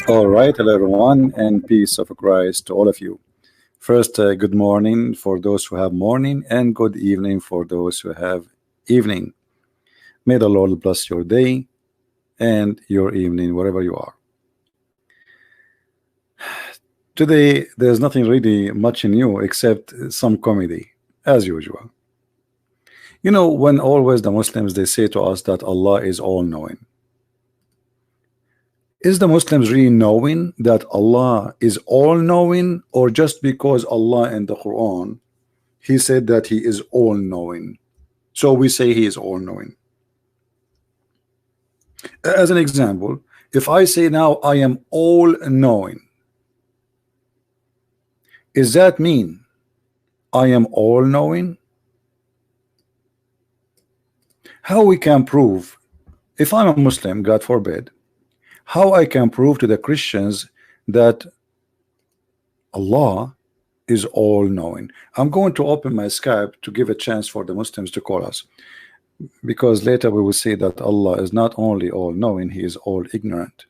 All right, hello everyone, and peace of Christ to all of you. First, good morning for those who have morning, and good evening for those who have evening. May the Lord bless your day and your evening, wherever you are. Today, there's nothing really much new except some comedy, as usual. You know, when always the Muslims, they say to us that Allah is all-knowing. Is the Muslims really knowing that Allah is all-knowing, or just because Allah in the Quran, He said that He is all-knowing, so we say He is all-knowing? As an example, if I say now I am all-knowing, does that mean I am all-knowing? How we can prove, if I'm a Muslim, God forbid, how I can prove to the Christians that Allah is all-knowing? I'm going to open my Skype to give a chance for the Muslims to call us, because later we will see that Allah is not only all-knowing, He is all-ignorant.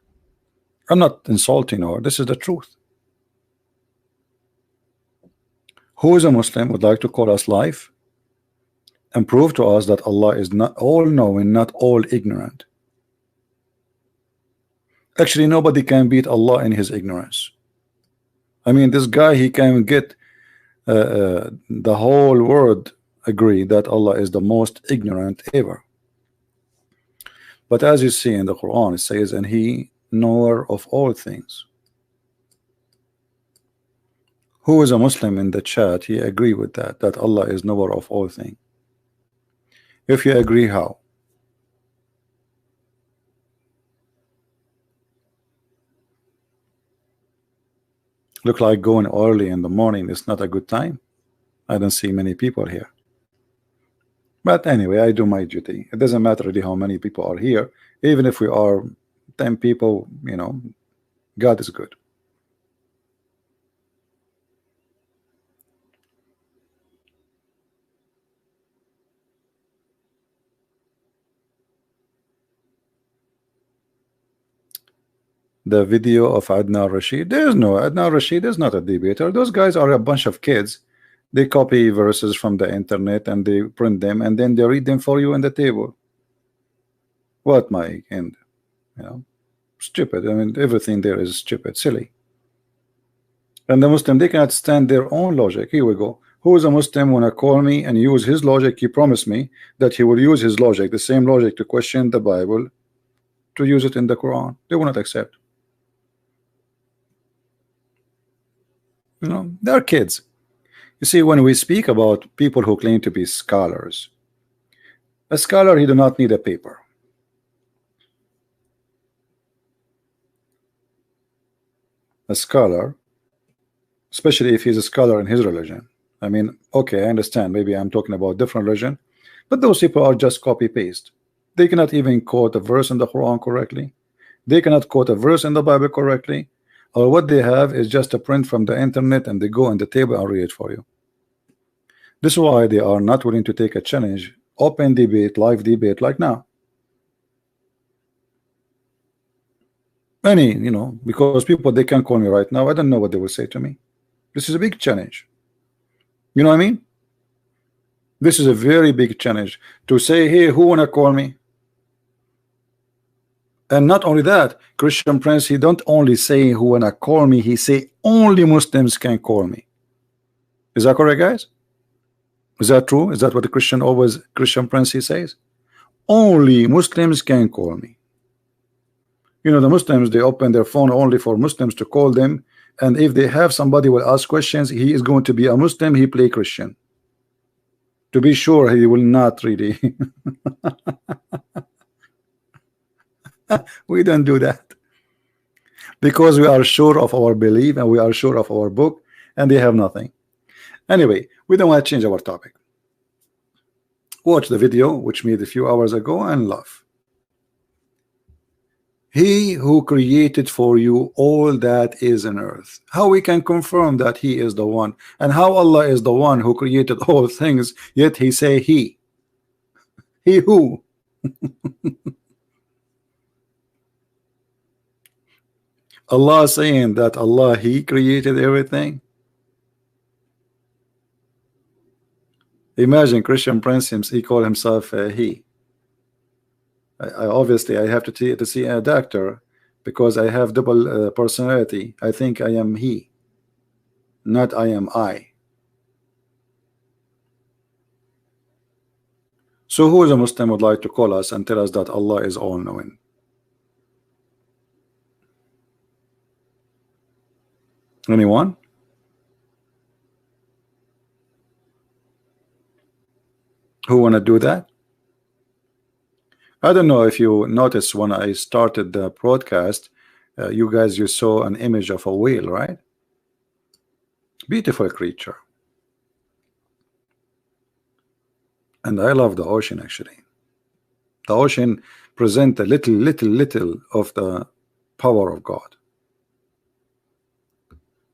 I'm not insulting her, this is the truth. Who is a Muslim would like to call us live and prove to us that Allah is not all-knowing, not all-ignorant? Actually, nobody can beat Allah in His ignorance. I mean, this guy, he can get the whole world agree that Allah is the most ignorant ever. But as you see in the Quran, it says, and He knower of all things. Who is a Muslim in the chat? He agree with that, that Allah is knower of all things. If you agree, how? Look like going early in the morning is not a good time. I don't see many people here. But anyway, I do my duty. It doesn't matter really how many people are here. Even if we are 10 people, you know, God is good. The video of Adnan Rashid, there is no Adnan Rashid is not a debater. Those guys are a bunch of kids. They copy verses from the internet and they print them and then they read them for you on the table. What, my end? You know, stupid. I mean, everything there is stupid, silly. And the Muslim, they cannot stand their own logic. Here we go. Who is a Muslim when I call me and use his logic? He promised me that he will use his logic, the same logic, to question the Bible, to use it in the Quran. They will not accept. You know, they're kids. You see, when we speak about people who claim to be scholars, a scholar, he do not need a paper. A scholar, especially if he's a scholar in his religion. I mean, okay, I understand. Maybe I'm talking about different religion, but those people are just copy paste. They cannot even quote a verse in the Quran correctly. They cannot quote a verse in the Bible correctly. Or what they have is just a print from the internet and they go on the table and read it for you. This is why they are not willing to take a challenge, open debate, live debate like now. Any, you know, because people, they can call me right now. I don't know what they will say to me. This is a big challenge. You know what I mean? This is a very big challenge to say, hey, who wanna call me? And not only that, Christian Prince, he don't only say who wanna call me, he say only Muslims can call me. Is that correct, guys? Is that true? Is that what the Christian Prince he says? Only Muslims can call me. You know, the Muslims, they open their phone only for Muslims to call them, and if they have somebody will ask questions, he is going to be a Muslim, he play Christian. To be sure, he will not really. We don't do that because we are sure of our belief and we are sure of our book, and they have nothing. Anyway, we don't want to change our topic. Watch the video which made a few hours ago and laugh. He who created for you all that is on earth. How we can confirm that he is the one, and how Allah is the one who created all things, yet he say he who Allah saying that Allah, He created everything. Imagine Christian Prince, he call himself he. Obviously I have to see a doctor because I have double personality. I think I am he, not I am I. So who is a Muslim would like to call us and tell us that Allah is all-knowing? Anyone? Who want to do that? I don't know if you noticed when I started the broadcast, you saw an image of a whale, right? Beautiful creature. And I love the ocean actually. The ocean present a little of the power of God.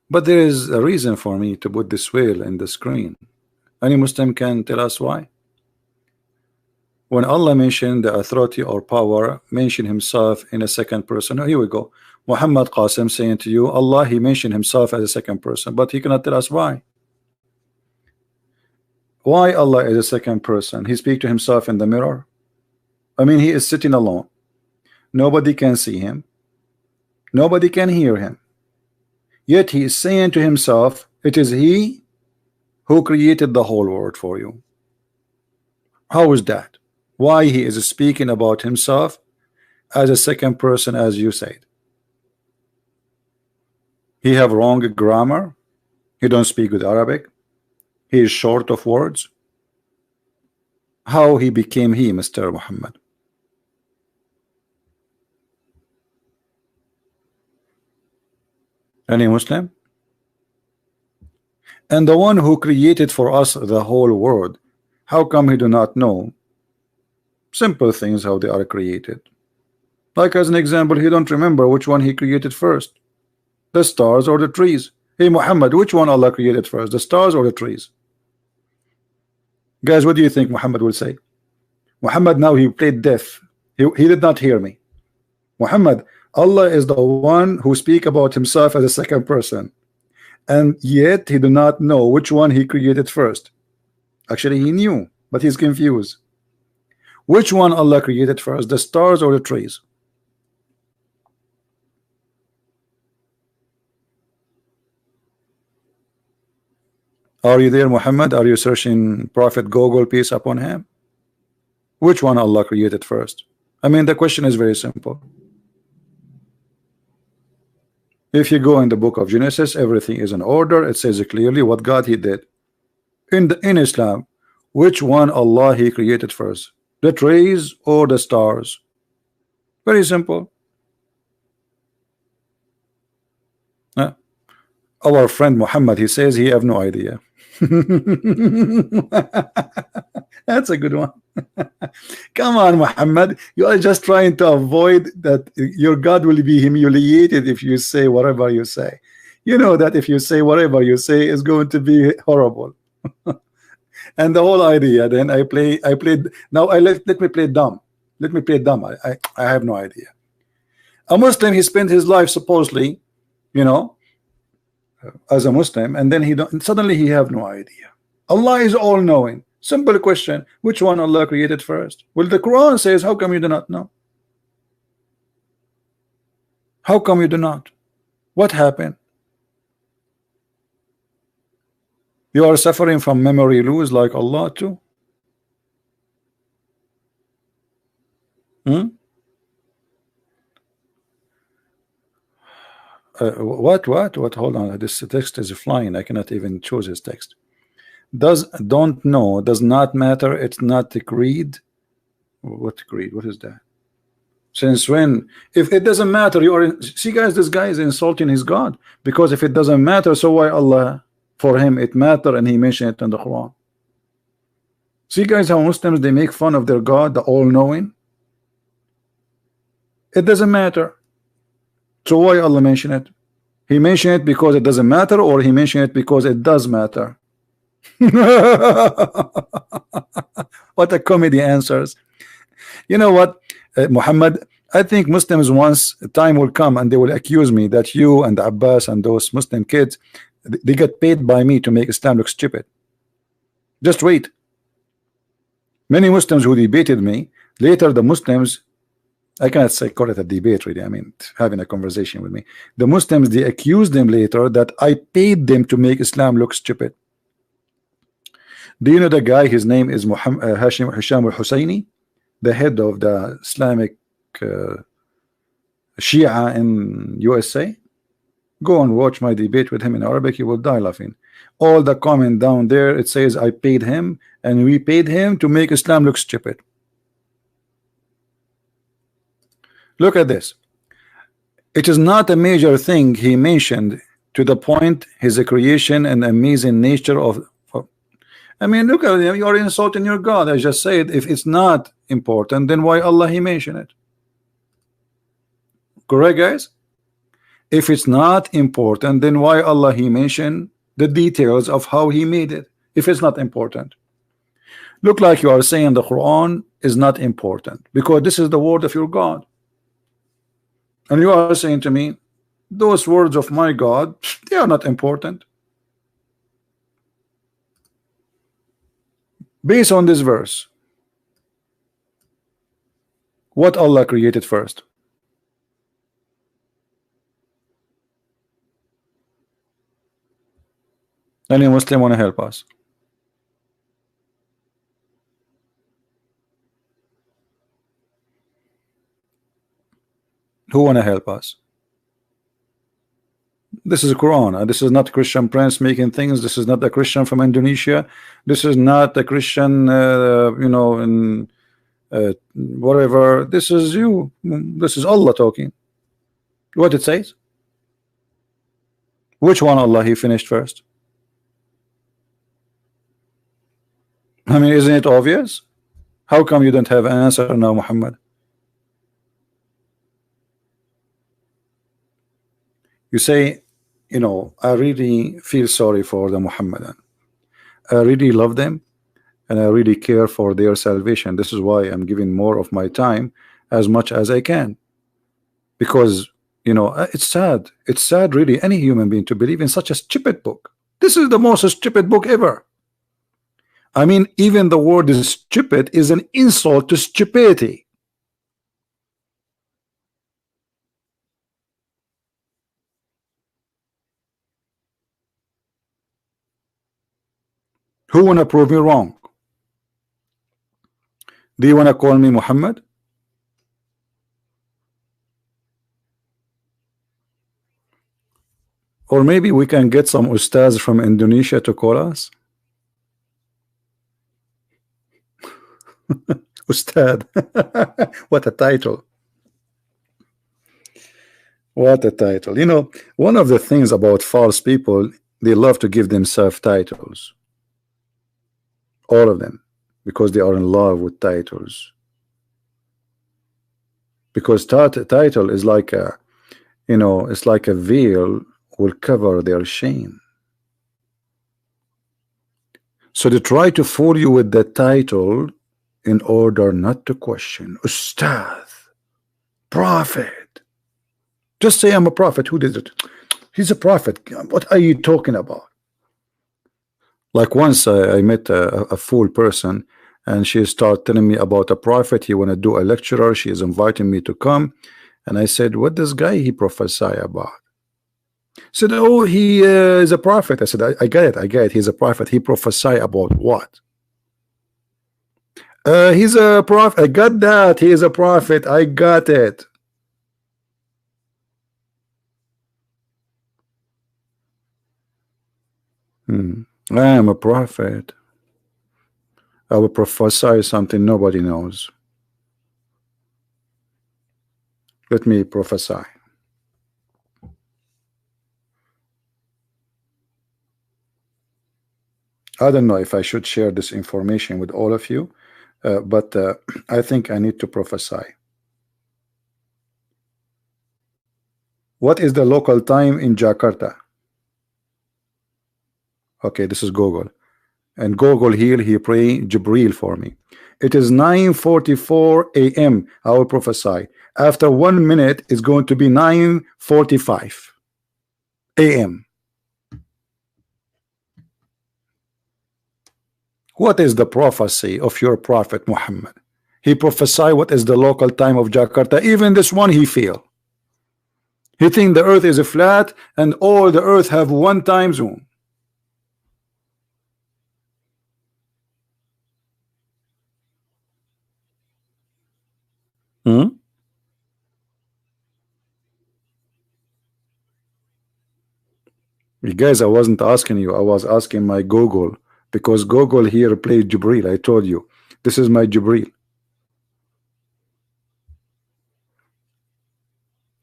But there is a reason for me to put this whale in the screen. Any Muslim can tell us why? When Allah mentioned the authority or power, mention himself in a second person. Oh, here we go. Muhammad Qasim saying to you, Allah, he mentioned himself as a second person, but he cannot tell us why. Why Allah is a second person? He speaks to himself in the mirror. I mean, he is sitting alone. Nobody can see him. Nobody can hear him. Yet he is saying to himself, it is he who created the whole world for you. How is that? Why he is speaking about himself as a second person, as you said? He have wrong grammar. He don't speak good Arabic. He is short of words. How he became he, Mr. Muhammad? Any Muslim? And the one who created for us the whole world, how come he do not know simple things, how they are created? Like as an example, he don't remember which one he created first, the stars or the trees. Hey Muhammad, which one Allah created first, the stars or the trees? Guys, what do you think Muhammad will say? Muhammad, now he played deaf. He did not hear me. Muhammad, Allah is the one who speak about himself as a second person, and yet he do not know which one he created first. Actually he knew, but he's confused. Which one Allah created first, the stars or the trees? Are you there, Muhammad? Are you searching Prophet Google, peace upon him? Which one Allah created first? I mean, the question is very simple. If you go in the book of Genesis, everything is in order. It says clearly what God he did. In Islam, which one Allah he created first, the trees or the stars? Very simple. Our friend Muhammad, he says he have no idea. That's a good one. Come on, Muhammad, you are just trying to avoid that your God will be humiliated if you say whatever you say. You know that if you say whatever you say is going to be horrible. And the whole idea, then I played. Now let me play dumb. Let me play dumb. I have no idea. A Muslim, he spent his life supposedly, you know, as a Muslim, and then suddenly he have no idea. Allah is all-knowing. Simple question: which one Allah created first? Well, the Quran says, how come you do not know? How come you do not? What happened? You are suffering from memory loss like Allah too? What? Hold on. This text is flying. I cannot even choose his text. Don't know does not matter. It's not a creed. What creed? What is that? Since when? If it doesn't matter, you are. See, guys, this guy is insulting his God, because if it doesn't matter, so why Allah? For him it matter, and he mentioned it in the Quran. See, guys, how Muslims, they make fun of their God, the all-knowing. It doesn't matter. So why Allah mention it? He mentioned it because it doesn't matter, or he mentioned it because it does matter? What a comedy answers. You know what, Muhammad, I think Muslims, once time will come and they will accuse me that you and Abbas and those Muslim kids, they get paid by me to make Islam look stupid. Just wait. Many Muslims who debated me, later the Muslims, I cannot say call it a debate really, I mean having a conversation with me. The Muslims, they accused them later that I paid them to make Islam look stupid. Do you know the guy? His name is Hisham al-Husseini, the head of the Islamic Shia in USA. Go and watch my debate with him in Arabic, you will die laughing. All the comment down there, it says I paid him and we paid him to make Islam look stupid. Look at this. It is not a major thing he mentioned, to the point his creation and amazing nature of I mean, look at him, you're insulting your God. I just said if it's not important, then why Allah he mentioned it? Correct, guys? If it's not important, then why Allah he mentioned the details of how he made it, if it's not important? Look like you are saying the Quran is not important because this is the word of your God, and you are saying to me those words of my God, they are not important. Based on this verse, what Allah created first? Any Muslim want to help us? Who want to help us? This is a Quran. This is not Christian Prince making things. This is not a Christian from Indonesia. This is not a Christian, you know, in whatever. This is you. This is Allah talking. What it says? Which one Allah he finished first? I mean, isn't it obvious? How come you don't have an answer now, Muhammad? You say, you know, I really feel sorry for the Muhammadan. I really love them and I really care for their salvation. This is why I'm giving more of my time as much as I can, because you know it's sad. It's sad really, any human being to believe in such a stupid book. This is the most stupid book ever. I mean, even the word is stupid is an insult to stupidity. Who wanna prove me wrong? Do you wanna call me Muhammad? Or maybe we can get some ustaz from Indonesia to call us. Ustad. What a title. What a title. You know, one of the things about false people, they love to give themselves titles. All of them, because they are in love with titles. Because title is like a, you know, it's like a veil will cover their shame. So they try to fool you with the title in order not to question. Ustad, prophet. Just say I'm a prophet. Who did it? He's a prophet. What are you talking about? Like once I met a fool person, and she started telling me about a prophet. He want to do a lecturer. She is inviting me to come, and I said, "What this guy he prophesy about?" Said, "Oh, he is a prophet." I said, I get it. I get it. He's a prophet. He prophesy about what? He's a prophet. I got that. He is a prophet. I got it. I am a prophet. I will prophesy something nobody knows. Let me prophesy. I don't know if I should share this information with all of you, but I think I need to prophesy. What is the local time in Jakarta? Okay, this is Google. And Google here, he pray Jibril for me. It is 9:44 a.m. I will prophesy. After 1 minute, it's going to be 9:45 a.m. What is the prophecy of your prophet Muhammad? He prophesied what is the local time of Jakarta. Even this one he failed. He think the earth is a flat and all the earth have one time zone. You guys, I wasn't asking you, I was asking my Google, because Google here played Jibril. I told you this is my Jibril.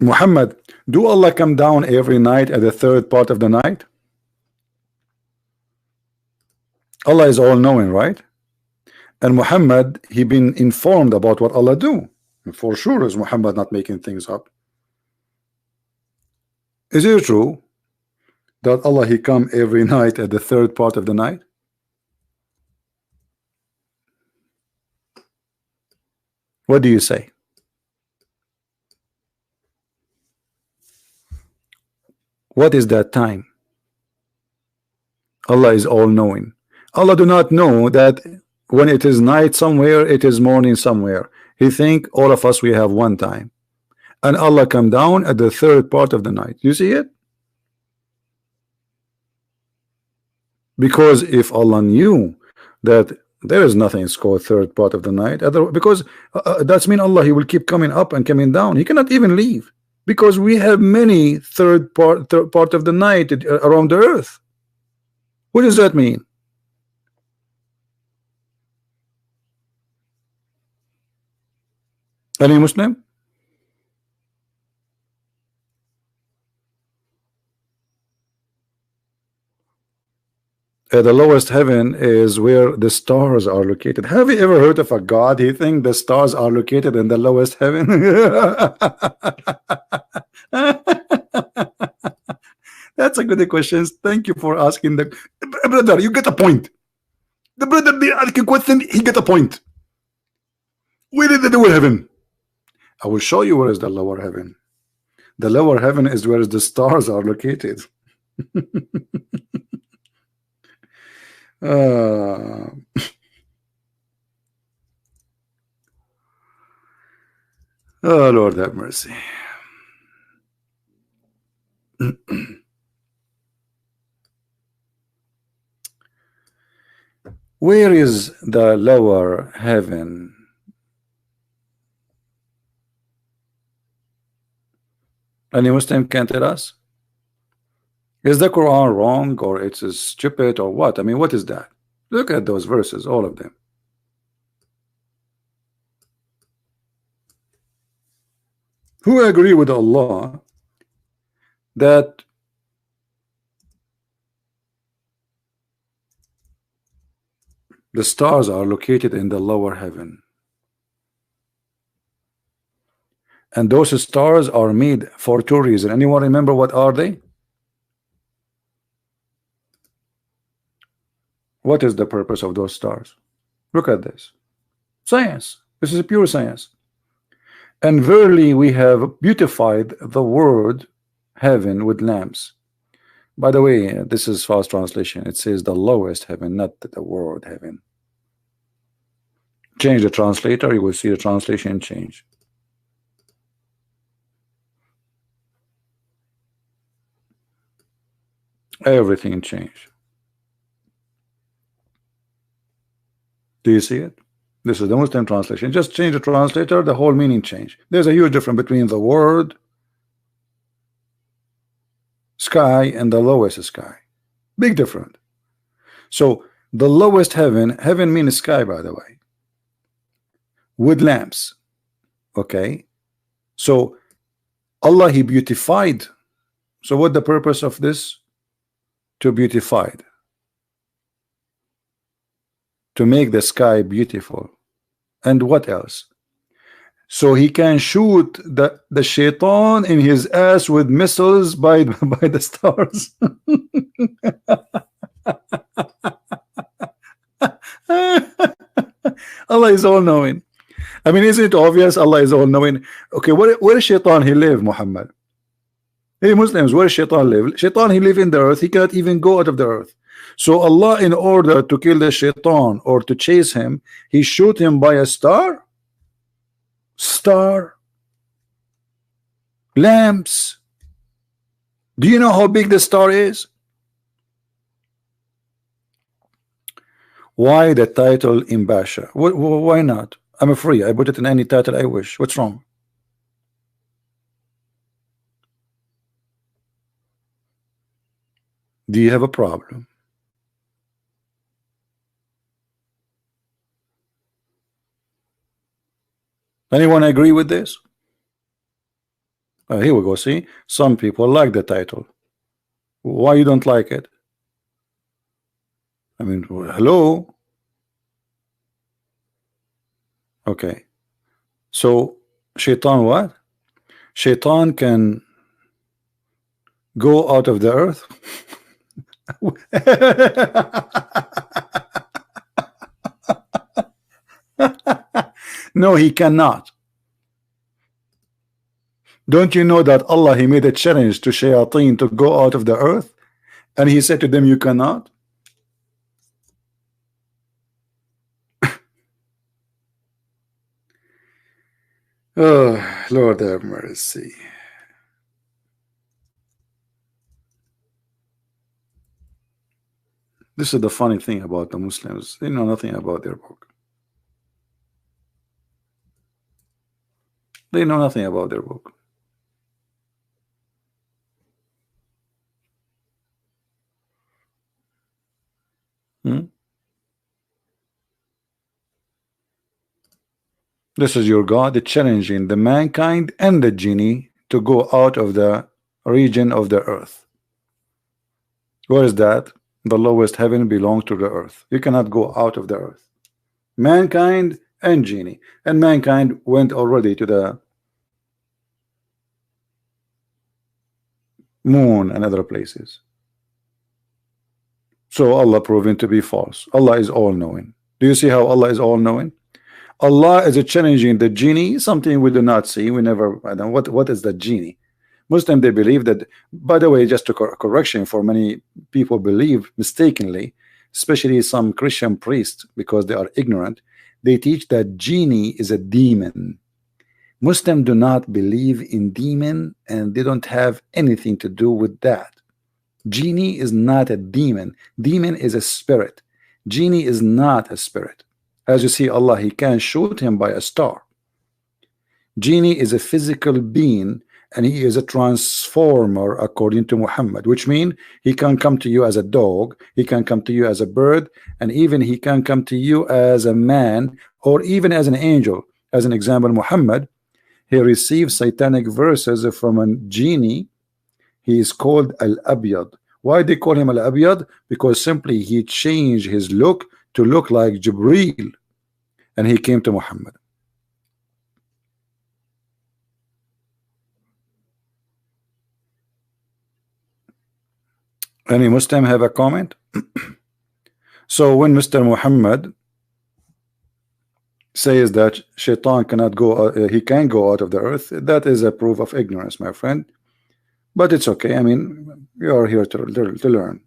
Muhammad, do Allah come down every night at the third part of the night? Allah is all knowing, right? And Muhammad, he been informed about what Allah do. For sure is Muhammad not making things up. Is it true that Allah he come every night at the third part of the night? What do you say? What is that time? Allah is all knowing. Allah do not know that when it is night somewhere, it is morning somewhere. He think all of us we have one time, and Allah come down at the third part of the night. You see it? Because if Allah knew that there is nothing it's called third part of the night, because that's mean Allah he will keep coming up and coming down. He cannot even leave, because we have many third part of the night around the earth. What does that mean? Any Muslim? The lowest heaven is where the stars are located. Have you ever heard of a God? He think the stars are located in the lowest heaven? That's a good question. Thank you for asking. The brother, you get a point. The brother be asking question, he get a point. Where is the lower heaven? I will show you where is the lower heaven. The lower heaven is where the stars are located. Oh Lord have mercy. Where is the lower heaven? Any Muslim can tell us? Is the Quran wrong, or it's stupid, or what? I mean, what is that? Look at those verses, all of them. Who agree with Allah that the stars are located in the lower heaven, and those stars are made for two reasons? Anyone remember what are they? What is the purpose of those stars? Look at this. Science. This is pure science. And verily we have beautified the word heaven with lamps. By the way, this is fast translation. It says the lowest heaven, not the word heaven. Change the translator, you will see the translation change. Everything changed. Do you see it? This is the Muslim translation. Just change the translator, the whole meaning change. There's a huge difference between the word sky and the lowest sky. Big difference. So the lowest heaven, heaven means sky, by the way, with lamps. Okay, so Allah he beautified. So what the purpose of this? To beautify it, to make the sky beautiful. And what else? So he can shoot the shaitan in his ass with missiles by the stars. Allah is all knowing. I mean, isn't it obvious Allah is all knowing? Okay, where is Shaitan he live, Muhammad? Hey Muslims, where Shaitan live? Shaitan he live in the earth, he cannot even go out of the earth. So Allah, in order to kill the Shaitan or to chase him, he shoot him by a star? Star? Lamps? Do you know how big the star is? Why the title in Basha? Why not? I'm free. I put it in any title I wish. What's wrong? Do you have a problem? Anyone agree with this? Here we go. See, some people like the title. Why you don't like it? I mean, hello. Okay. So Shaitan what? Shaitan can go out of the earth. No, he cannot. Don't you know that Allah he made a challenge to shayateen to go out of the earth, and he said to them, you cannot? Oh, Lord have mercy. This is the funny thing about the Muslims. They know nothing about their book. They know nothing about their book. This is your God challenging the mankind and the genie to go out of the region of the earth. What is that? The lowest heaven belongs to the earth. You cannot go out of the earth. Mankind and genie. And mankind went already to the moon and other places. So Allah proven to be false. Allah is all-knowing. Do you see how Allah is all-knowing? Allah is challenging the genie, something we do not see. We never, I don't know what is the genie. Muslim, they believe that, by the way, just a correction for many people believe mistakenly, especially some Christian priests, because they are ignorant, they teach that genie is a demon. Muslims do not believe in demon, and they don't have anything to do with that. Genie is not a demon. Demon is a spirit. Genie is not a spirit. As you see, Allah, he can shoot him by a star. Genie is a physical being, and he is a transformer according to Muhammad, which means he can come to you as a dog, he can come to you as a bird, and even he can come to you as a man, or even as an angel. As an example, Muhammad, he received satanic verses from a genie. He is called Al-Abyad. Why they call him Al-Abyad? Because simply he changed his look to look like Jibreel, and he came to Muhammad. Any Muslim have a comment? So when Mr. Muhammad says that Shaitan cannot go, he can go out of the earth, that is a proof of ignorance, my friend. But it's okay. I mean, we are here to learn.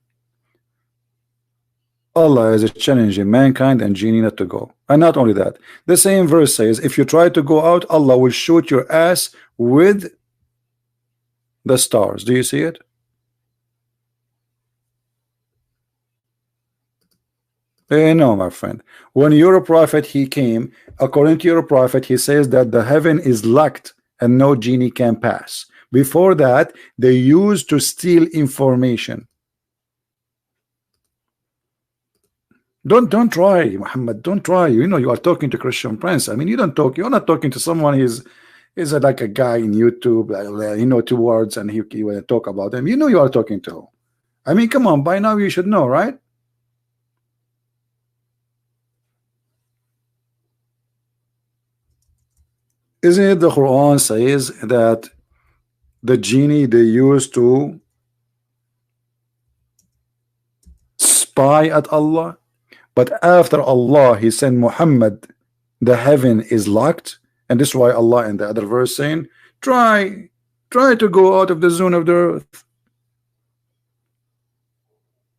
Allah is challenging mankind and genie not to go. And not only that, the same verse says, if you try to go out, Allah will shoot your ass with the stars. Do you see it? No, my friend. When your prophet he came, according to your prophet, he says that the heaven is locked and no genie can pass. Before that, they used to steal information. Don't try, Muhammad. Don't try. You know you are talking to Christian Prince. I mean, you don't talk. You're not talking to someone. Is like a guy in YouTube. You know 2 words and he will talk about them. You know you are talking to. I mean, come on. By now you should know, right? Isn't it the Quran says that the genie they used to spy at Allah, but after Allah he sent Muhammad the heaven is locked, and this is why Allah in the other verse saying, try to go out of the zone of the earth.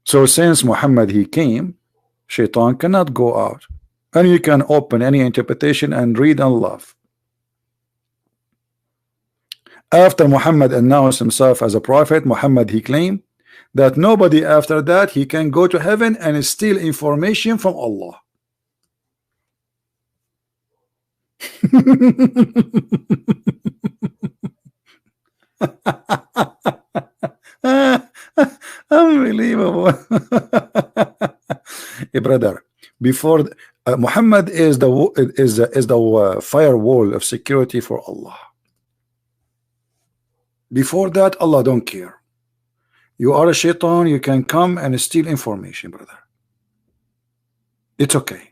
So since Muhammad he came, Shaitan cannot go out, and you can open any interpretation and read and love. After Muhammad announced himself as a prophet, Muhammad he claimed that nobody after that he can go to heaven and steal information from Allah. Unbelievable. Hey, brother, before Muhammad is the firewall of security for Allah. Before that, Allah don't care. You are a shaitan, you can come and steal information, brother. It's okay.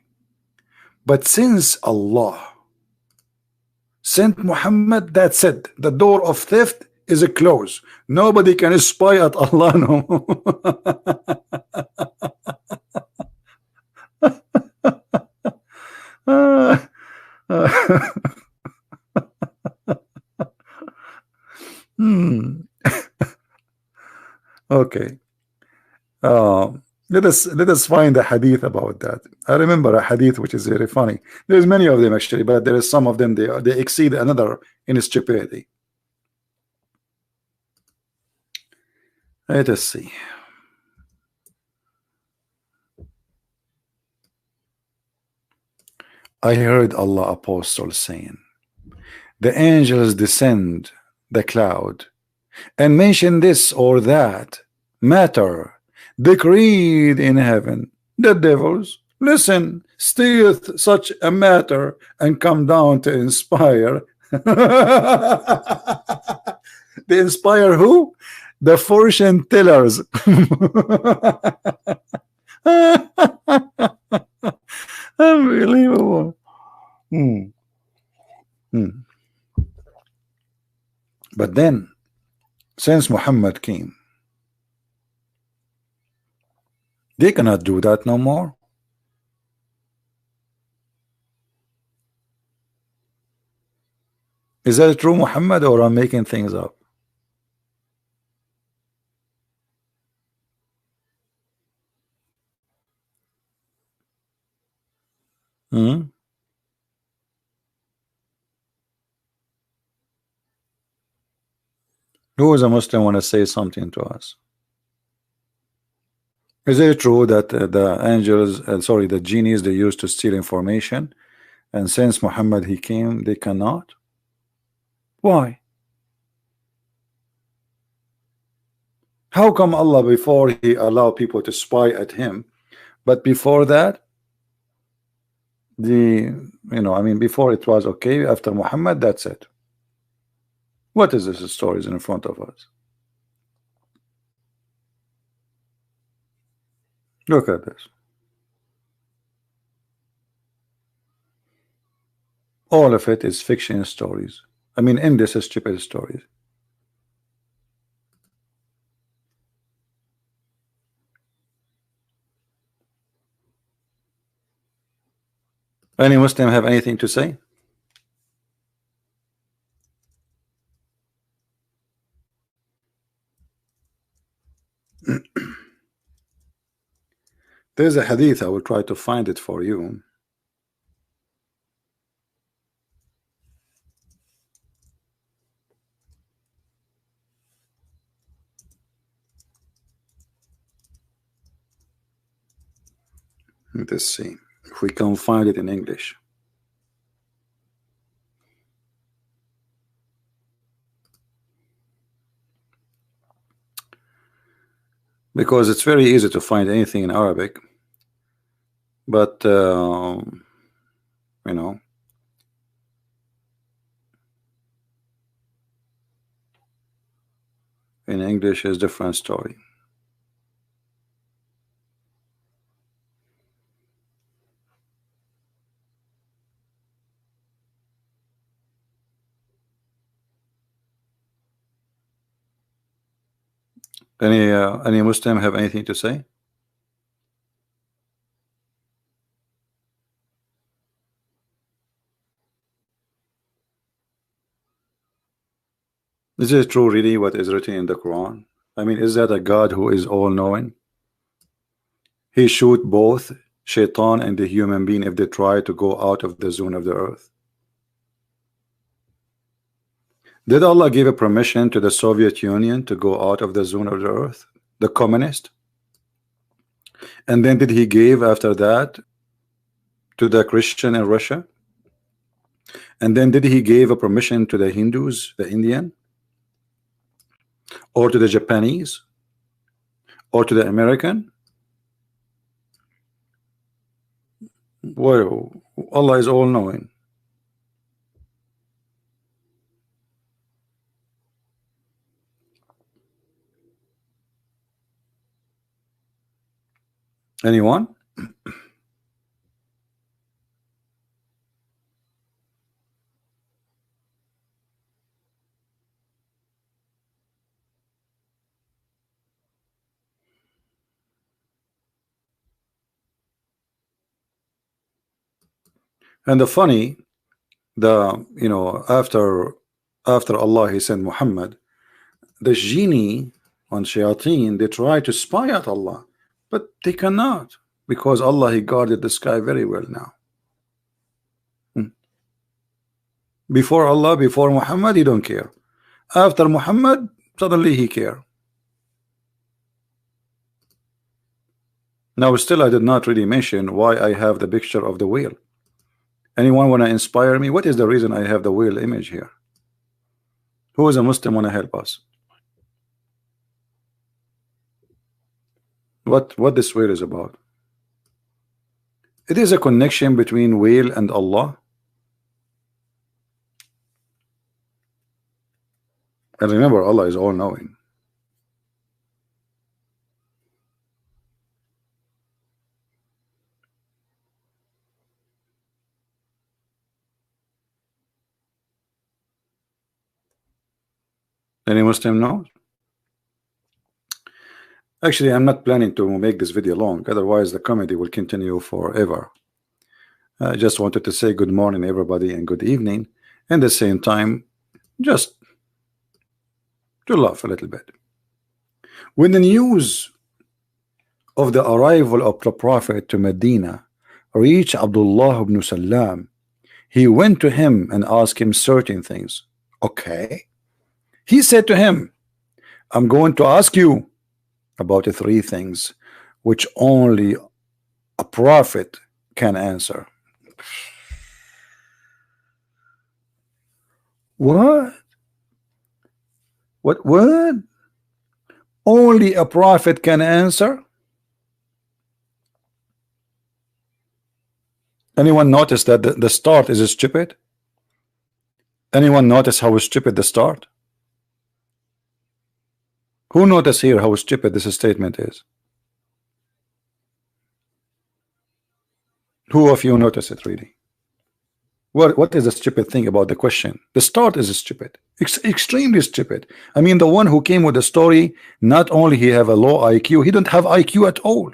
But since Allah sent Muhammad, that's it. The door of theft is closed. Nobody can spy at Allah no more. Okay. Let us find a hadith about that. I remember a hadith which is very funny. There's many of them actually, but there is some of them they exceed another in stupidity. Let us see. I heard Allah Apostle saying, the angels descend the cloud and mention this or that matter decreed in heaven. The devils listen, stealeth such a matter and come down to inspire. They inspire who? The fortune tellers. Unbelievable. But then, since Muhammad came, they cannot do that no more. Is that true, Muhammad, or I'm making things up? Who is a Muslim want to say something to us? Is it true that the angels, sorry, the genies, they used to steal information, and since Muhammad he came, they cannot? Why? How come Allah before he allowed people to spy at him, but before that, I mean, before it was okay, after Muhammad, that's it. What is this stories in front of us? Look at this. All of it is fiction stories. I mean, in this is stupid stories. Any Muslim have anything to say? There's a hadith, I will try to find it for you. Let's see if we can find it in English. Because it's very easy to find anything in Arabic, but you know, in English is different story. Any Muslim have anything to say? Is it true really what is written in the Quran? I mean, is that a God who is all-knowing? He shoot both shaitan and the human being if they try to go out of the zone of the earth. Did Allah give a permission to the Soviet Union to go out of the zone of the earth? The communist? And then did he give after that to the Christian in Russia? And then did he give a permission to the Hindus, the Indian? Or to the Japanese? Or to the American? Well, Allah is all-knowing. Anyone? And the funny, after Allah he sent Muhammad, the genie on shayateen, they try to spy at Allah, but they cannot, because Allah he guarded the sky very well now. Before Allah, before Muhammad, he don't care. After Muhammad, suddenly he care. Now still I did not really mention why I have the picture of the whale. Anyone want to inspire me? What is the reason I have the whale image here? Who is a Muslim want to help us? What this whale is about? It is a connection between whale and Allah. And remember, Allah is all-knowing. Any Muslim knows? Actually, I'm not planning to make this video long, otherwise the comedy will continue forever. I just wanted to say good morning everybody and good evening, and at the same time just to laugh a little bit. When the news of the arrival of the Prophet to Medina reached Abdullah ibn Salam, he went to him and asked him certain things. Okay. He said to him, I'm going to ask you about the three things which only a prophet can answer. What? What? Only a prophet can answer? Anyone notice that the start is stupid? Anyone notice how stupid the start? Who notice here how stupid this statement is? Who of you notice it really? What is the stupid thing about the question? The start is stupid, extremely stupid. I mean, the one who came with the story, not only he have a low IQ, he don't have IQ at all.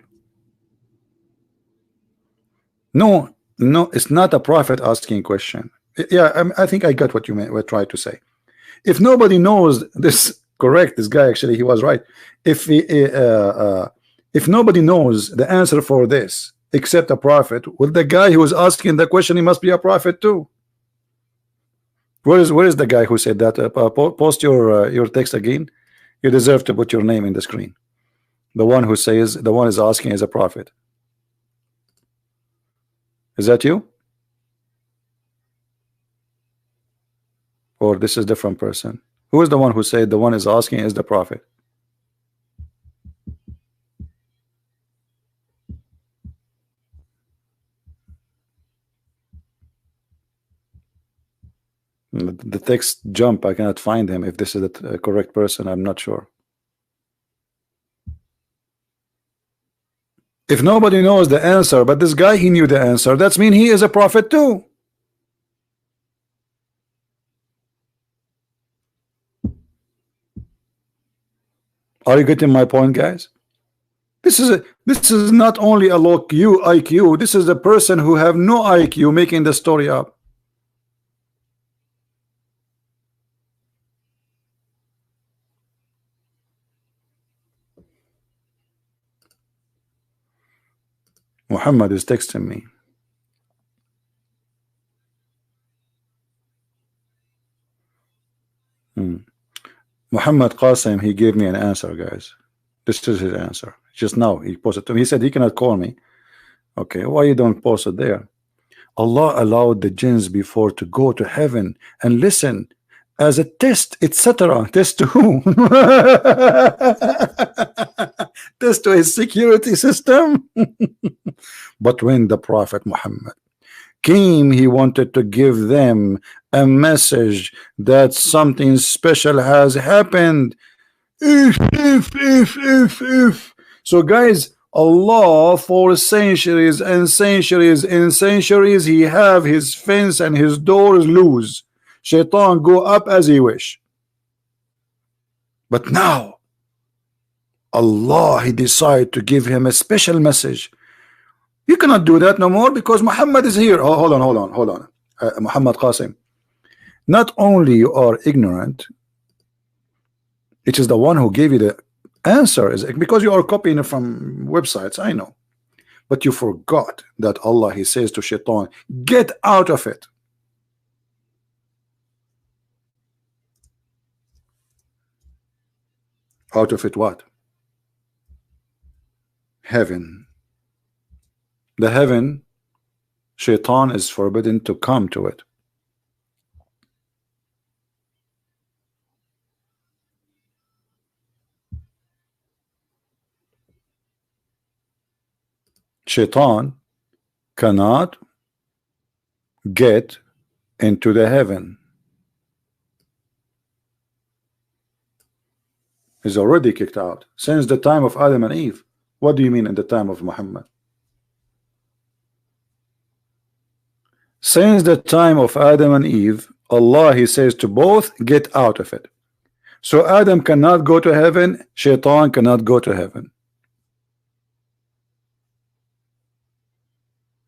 No, it's not a prophet asking question. Yeah, I think I got what you were trying to say. If nobody knows this, correct, this guy actually he was right. If nobody knows the answer for this except a prophet, well, the guy who is asking the question, he must be a prophet too. Where is the guy who said that? Post your text again. You deserve to put your name in the screen. The one who says the one is asking is a prophet. Is that you? Or this is a different person? Who is the one who said the one is asking is the prophet? The text jump, I cannot find him. If this is the correct person, I'm not sure. If nobody knows the answer, but this guy, he knew the answer, that's mean he is a prophet too. Are you getting my point, guys? This is not only a low IQ. This is a person who have no IQ making the story up. Muhammad is texting me. Muhammad Qasim, he gave me an answer, guys. This is his answer. Just now he posted to me. He said he cannot call me. Okay, why you don't post it there? Allah allowed the jinns before to go to heaven and listen as a test, etc. Test to who? Test to his security system. But when the Prophet Muhammad came, he wanted to give them a message that something special has happened. If. So guys, Allah for centuries and centuries and centuries, he have his fence and his doors loose. Shaitan go up as he wish. But now Allah, he decided to give him a special message. You cannot do that no more because Muhammad is here. Oh, hold on. Muhammad Qasim. Not only you are ignorant, it is the one who gave you the answer, is because you are copying it from websites, I know. But you forgot that Allah, he says to Shaitan, get out of it. Out of it what? Heaven. The heaven, Shaitan is forbidden to come to it. Shaitan cannot get into the heaven. He's already kicked out since the time of Adam and Eve. What do you mean in the time of Muhammad? Since the time of Adam and Eve, Allah, he says to both, get out of it. So Adam cannot go to heaven, Shaitan cannot go to heaven.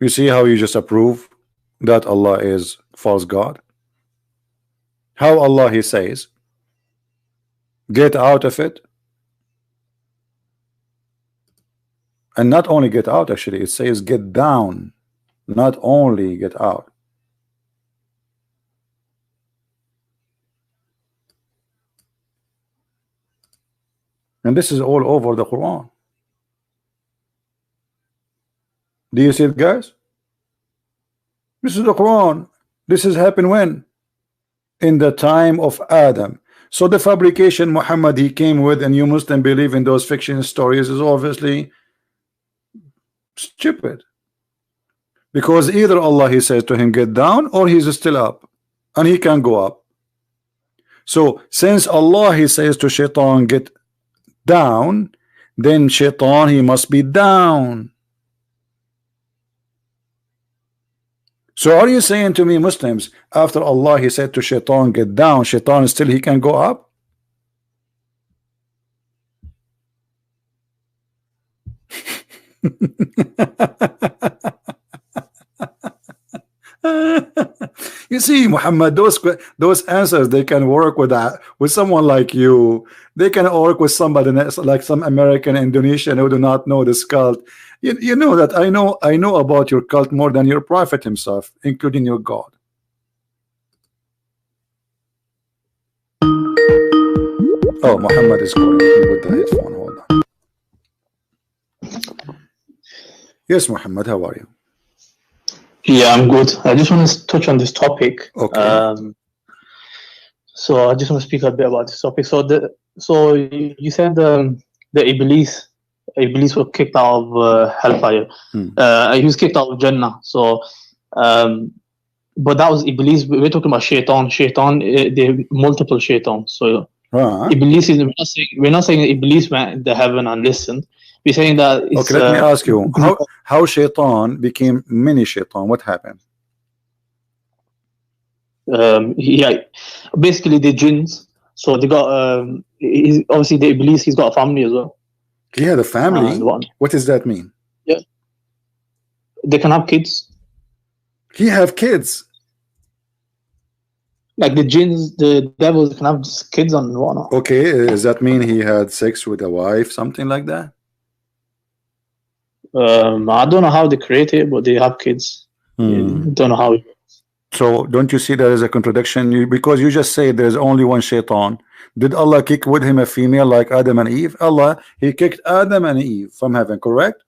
You see how you just approve that Allah is false God? How Allah, he says, get out of it. And not only get out, actually, it says get down, not only get out. And this is all over the Quran. Do you see it, guys? This is the Quran. This has happened when? In the time of Adam. So the fabrication Muhammad he came with, and you Muslim believe in those fiction stories, is obviously stupid. Because either Allah, he says to him, get down, or he's still up. And he can go up. So since Allah, he says to Shaitan, get down, then Shaitan, he must be down. So are you saying to me, Muslims, after Allah, he said to Shaitan, get down, Shaitan still he can go up? You see, Muhammad, those answers, they can work with someone like you. They can work with somebody like some American, Indonesian who do not know this cult. You know that I know about your cult more than your prophet himself, including your God. Oh, Muhammad is calling. Let me put the headphone. Hold on. Yes, Muhammad, how are you? Yeah, I'm good. I just want to touch on this topic. Okay. So I just want to speak a bit about this topic. So you said the Iblis was kicked out of hellfire. He was kicked out of Jannah. So, but that was Iblis. We're talking about Shaitan. There are multiple Shaitan. So Iblis is. We're not saying that Iblis went in the heaven and listened. We're saying that it's, okay, let me ask you, how Shaitan became mini Shaitan? What happened? Yeah, basically the jinns. So they got obviously the Iblis. He's got a family as well. He had a family. What does that mean? Yeah, they can have kids. He have kids. Like the jinns, the devils can have kids and whatnot. Okay, does that mean he had sex with a wife, something like that? I don't know how they create it, but they have kids. Don't know how. So don't you see there is a contradiction? Because you just say there's only one shaitan. Did Allah kick with him a female like Adam and Eve? Allah, he kicked Adam and Eve from heaven, correct?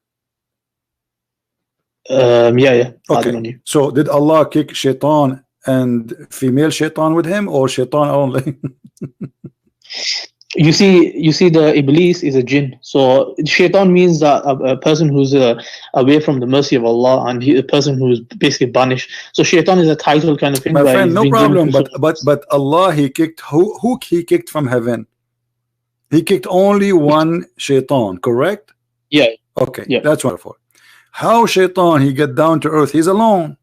Yeah. Okay. So did Allah kick shaitan and female shaitan with him, or shaitan only? You see, the Iblis is a jinn. So shaitan means that a person who's away from the mercy of Allah, and a person who's basically banished. So shaitan is a title kind of thing. My friend, no problem. But Allah, he kicked who he kicked from heaven? He kicked only one shaitan, correct? Yeah. Okay. Yeah. That's wonderful. How shaitan he get down to earth? He's alone.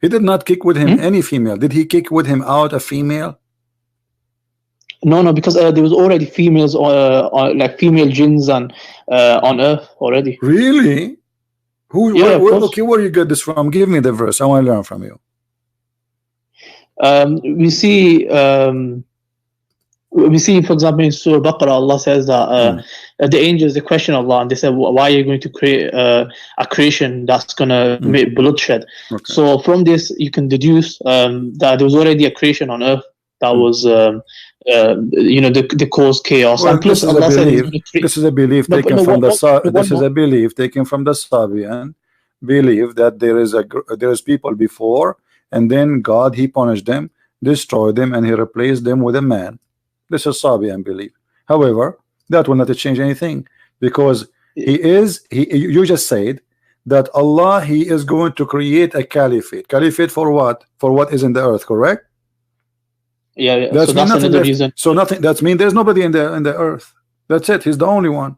He did not kick with him any female. Did he kick with him out a female? No, because there was already females, like female jinns, and on earth already. Really? Okay, where you get this from? Give me the verse. I want to learn from you. We see, for example, in Surah Baqarah, Allah says that the angels, they question Allah, and they said, "Why are you going to create a creation that's going to make bloodshed?" Okay. So from this, you can deduce that there was already a creation on earth that was, the cause chaos. Well, and plus, Allah said, this is a belief taken from the Sabian belief that there is people before, and then God, he punished them, destroyed them, and he replaced them with a man. This is Sabian belief. However, that will not change anything, because you just said that Allah, he is going to create a caliphate. Caliphate for what? For what is in the earth, correct? Yeah. That's another reason. So nothing. That means there's nobody in the earth. That's it. He's the only one.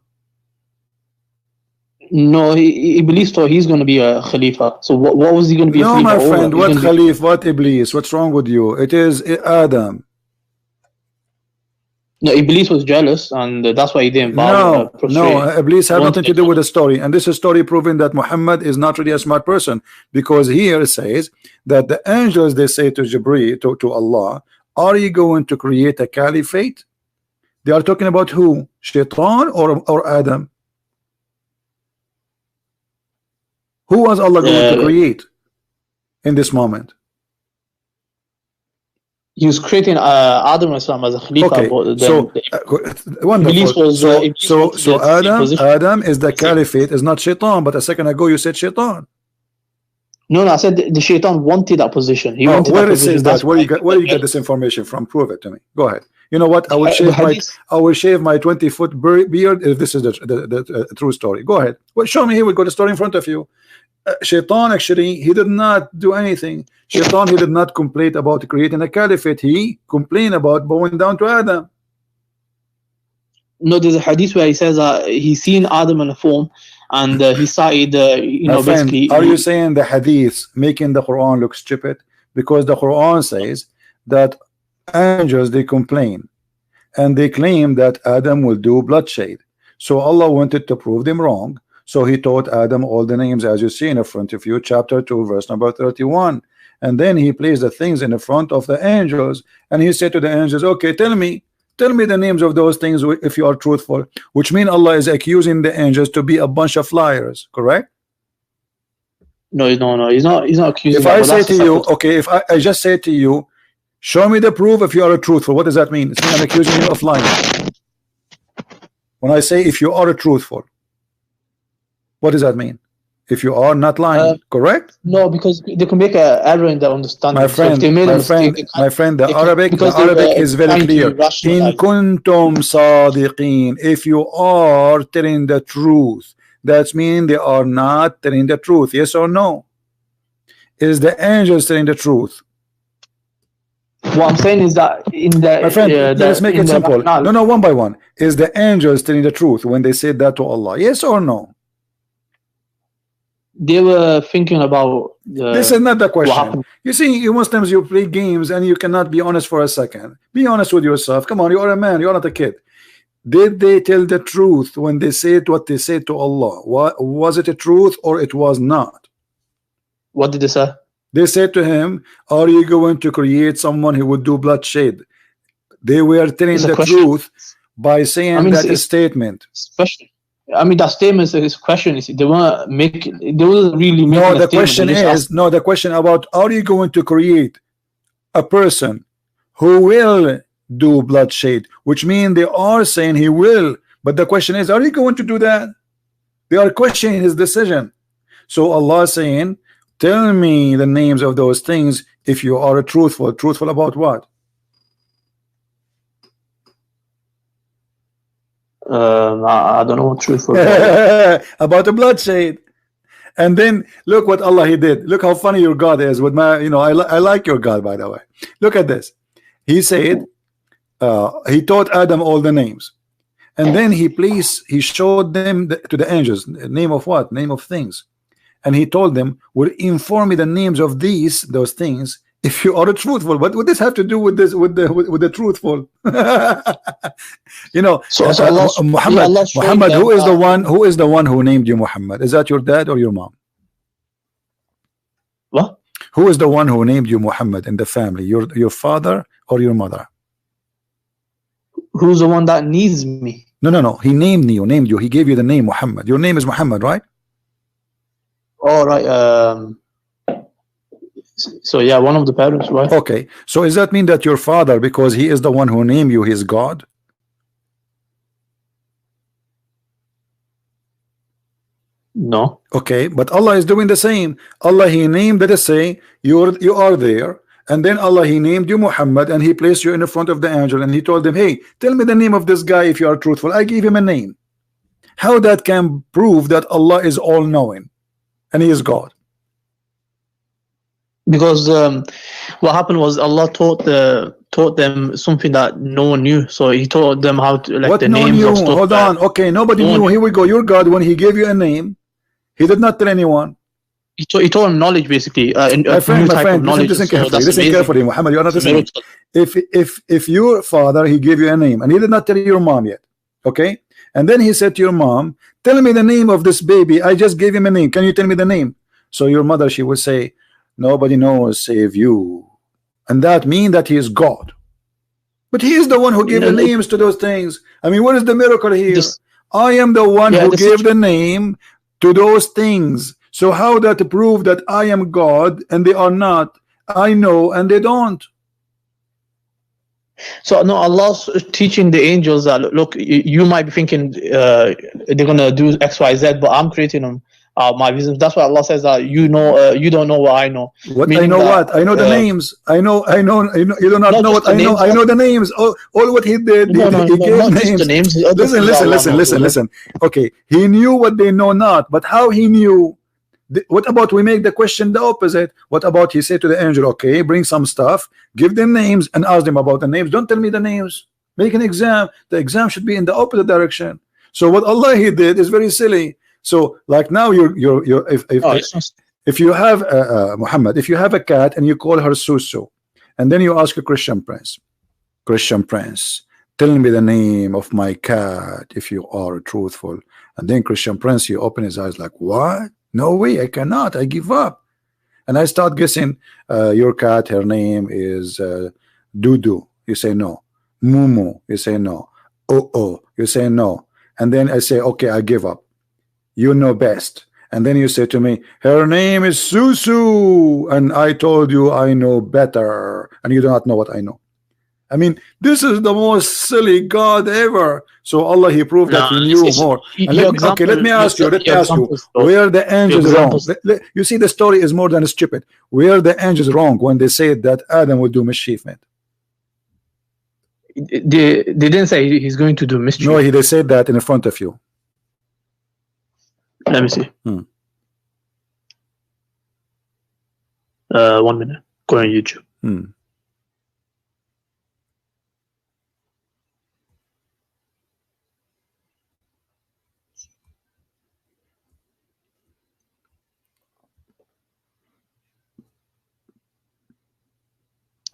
No, he believes so. He's going to be a khalifa. So what was he going to be? No, my friend. What khalif? What Iblis? What's wrong with you? It is Adam. No, Iblis was jealous, and that's why he didn't bow. No, Iblis had nothing to do with the story, and this is story proving that Muhammad is not really a smart person, because here it says that the angels, they say to Jibreel, to Allah, are you going to create a caliphate? They are talking about who? Shaitan or Adam? Who was Allah going to create in this moment? He was creating Adam as a Khalifa. Okay. So Adam is the caliphate, is not Shaitan. But a second ago you said Shaitan. No, I said the Shaitan wanted that position. He wanted where it says that? Where you get this information from? Prove it to me. Go ahead. You know what? I will shave my 20-foot beard if this is the true story. Go ahead. Well, show me here. We got the story in front of you. Shaitan, actually, he did not do anything. Shaitan, he did not complain about creating a caliphate. He complained about bowing down to Adam. No, there's a hadith where he says he's seen Adam in a form, and he started, basically. Are you saying the hadith making the Quran look stupid? Because the Quran says that angels, they complain, and they claim that Adam will do bloodshed. So Allah wanted to prove them wrong. So he taught Adam all the names, as you see in front of you, chapter 2, verse number 31. And then he placed the things in the front of the angels, and he said to the angels, okay, tell me the names of those things if you are truthful. Which means Allah is accusing the angels to be a bunch of liars, correct? No, he's not accusing. If I say to you, okay, if I just say to you, show me the proof if you are truthful, what does that mean? It's mean I'm accusing you of lying. When I say if you are truthful, what does that mean? If you are not lying, correct? No, because they can make an error in their understanding. My friend, the Arabic is very clear. In kuntum sadiqin, if you are telling the truth, that means they are not telling the truth. Yes or no? Is the angels telling the truth? What I'm saying is that in the my friend, let's make it simple. No, one by one. Is the angels telling the truth when they said that to Allah? Yes or no? They were thinking about this is not the question. You see, you Muslims, you play games and you cannot be honest for a second. Be honest with yourself. Come on, you are a man, you are not a kid. Did they tell the truth when they said what they said to Allah? Was it a truth or it was not? What did they say? They said to him, are you going to create someone who would do bloodshed? They were telling the truth by saying that statement. I mean, that statement is question. They weren't making. They wasn't really making. No, the question is no. The question about, are you going to create a person who will do bloodshed? Which means they are saying he will, but the question is, are you going to do that? They are questioning his decision. So Allah is saying, tell me the names of those things if you are truthful. Truthful about what? I don't know what truthful about the bloodshed. And then look what Allah he did. Look how funny your God is with my, you know, I like your God, by the way. Look at this. He said he taught Adam all the names, and then he showed them to the angels, name of what? Name of things. And he told them, will inform me the names of those things if you are truthful. What would this have to do with this, with the truthful? You know, Muhammad, who is the one who named you Muhammad? Is that your dad or your mom? What? Who is the one who named you Muhammad in the family? Your father or your mother? Who's the one that needs me? No. He named you. He gave you the name Muhammad. Your name is Muhammad, right? All right. So yeah, one of the parents, right? Okay. So does that mean that your father, because he is the one who named you, he is God? No. Okay, but Allah is doing the same. Allah he named, let us say you are there, and then Allah he named you Muhammad, and he placed you in the front of the angel, and he told them, hey, tell me the name of this guy if you are truthful. I give him a name. How that can prove that Allah is all knowing and he is God? Because what happened was Allah taught them something that no one knew. So he taught them how to, like, the names of stuff. Hold on. Okay, nobody knew. Here we go. Your God, when he gave you a name, he did not tell anyone. He told them knowledge, basically. My friend, listen carefully, Muhammad. You are not listening. If your father he gave you a name and he did not tell your mom yet, okay, and then he said to your mom, tell me the name of this baby. I just gave him a name. Can you tell me the name? So your mother, she would say, nobody knows save you, and that means that he is God. But he is the one who gave the names to those things. I mean, what is the miracle here? I am the one who gave the name to those things. So how that prove that I am God and they are not? I know and they don't. So no, Allah's teaching the angels that, look, you might be thinking they're gonna do X, Y, Z, but I'm creating them. My visions. That's why Allah says that you don't know what I know. What I know, what I know the names. I know. You do not know what I know. I know the names. All what he did. He gave names. Listen. Okay, he knew what they know not, but how he knew? What about we make the question the opposite? What about he said to the angel, okay, bring some stuff, give them names, and ask them about the names. Don't tell me the names. Make an exam. The exam should be in the opposite direction. So what Allah he did is very silly. So like now if you have Muhammad, if you have a cat and you call her Susu, and then you ask a Christian prince, tell me the name of my cat if you are truthful. And then Christian prince, he open his eyes like, what? No way, I cannot, I give up. And I start guessing, your cat, her name is Dudu. You say no. Mumu, you say no. Oh, you say no. And then I say, okay, I give up. You know best. And then you say to me, her name is Susu, and I told you I know better, and you do not know what I know. I mean, this is the most silly God ever. So Allah he proved that he knew more. Let me ask you, where the angels wrong? You see, the story is more than stupid. Where the angels wrong when they said that Adam would do mischievement? They didn't say he's going to do mischief. No, they said that in front of you. Let me see. 1 minute. Go on YouTube.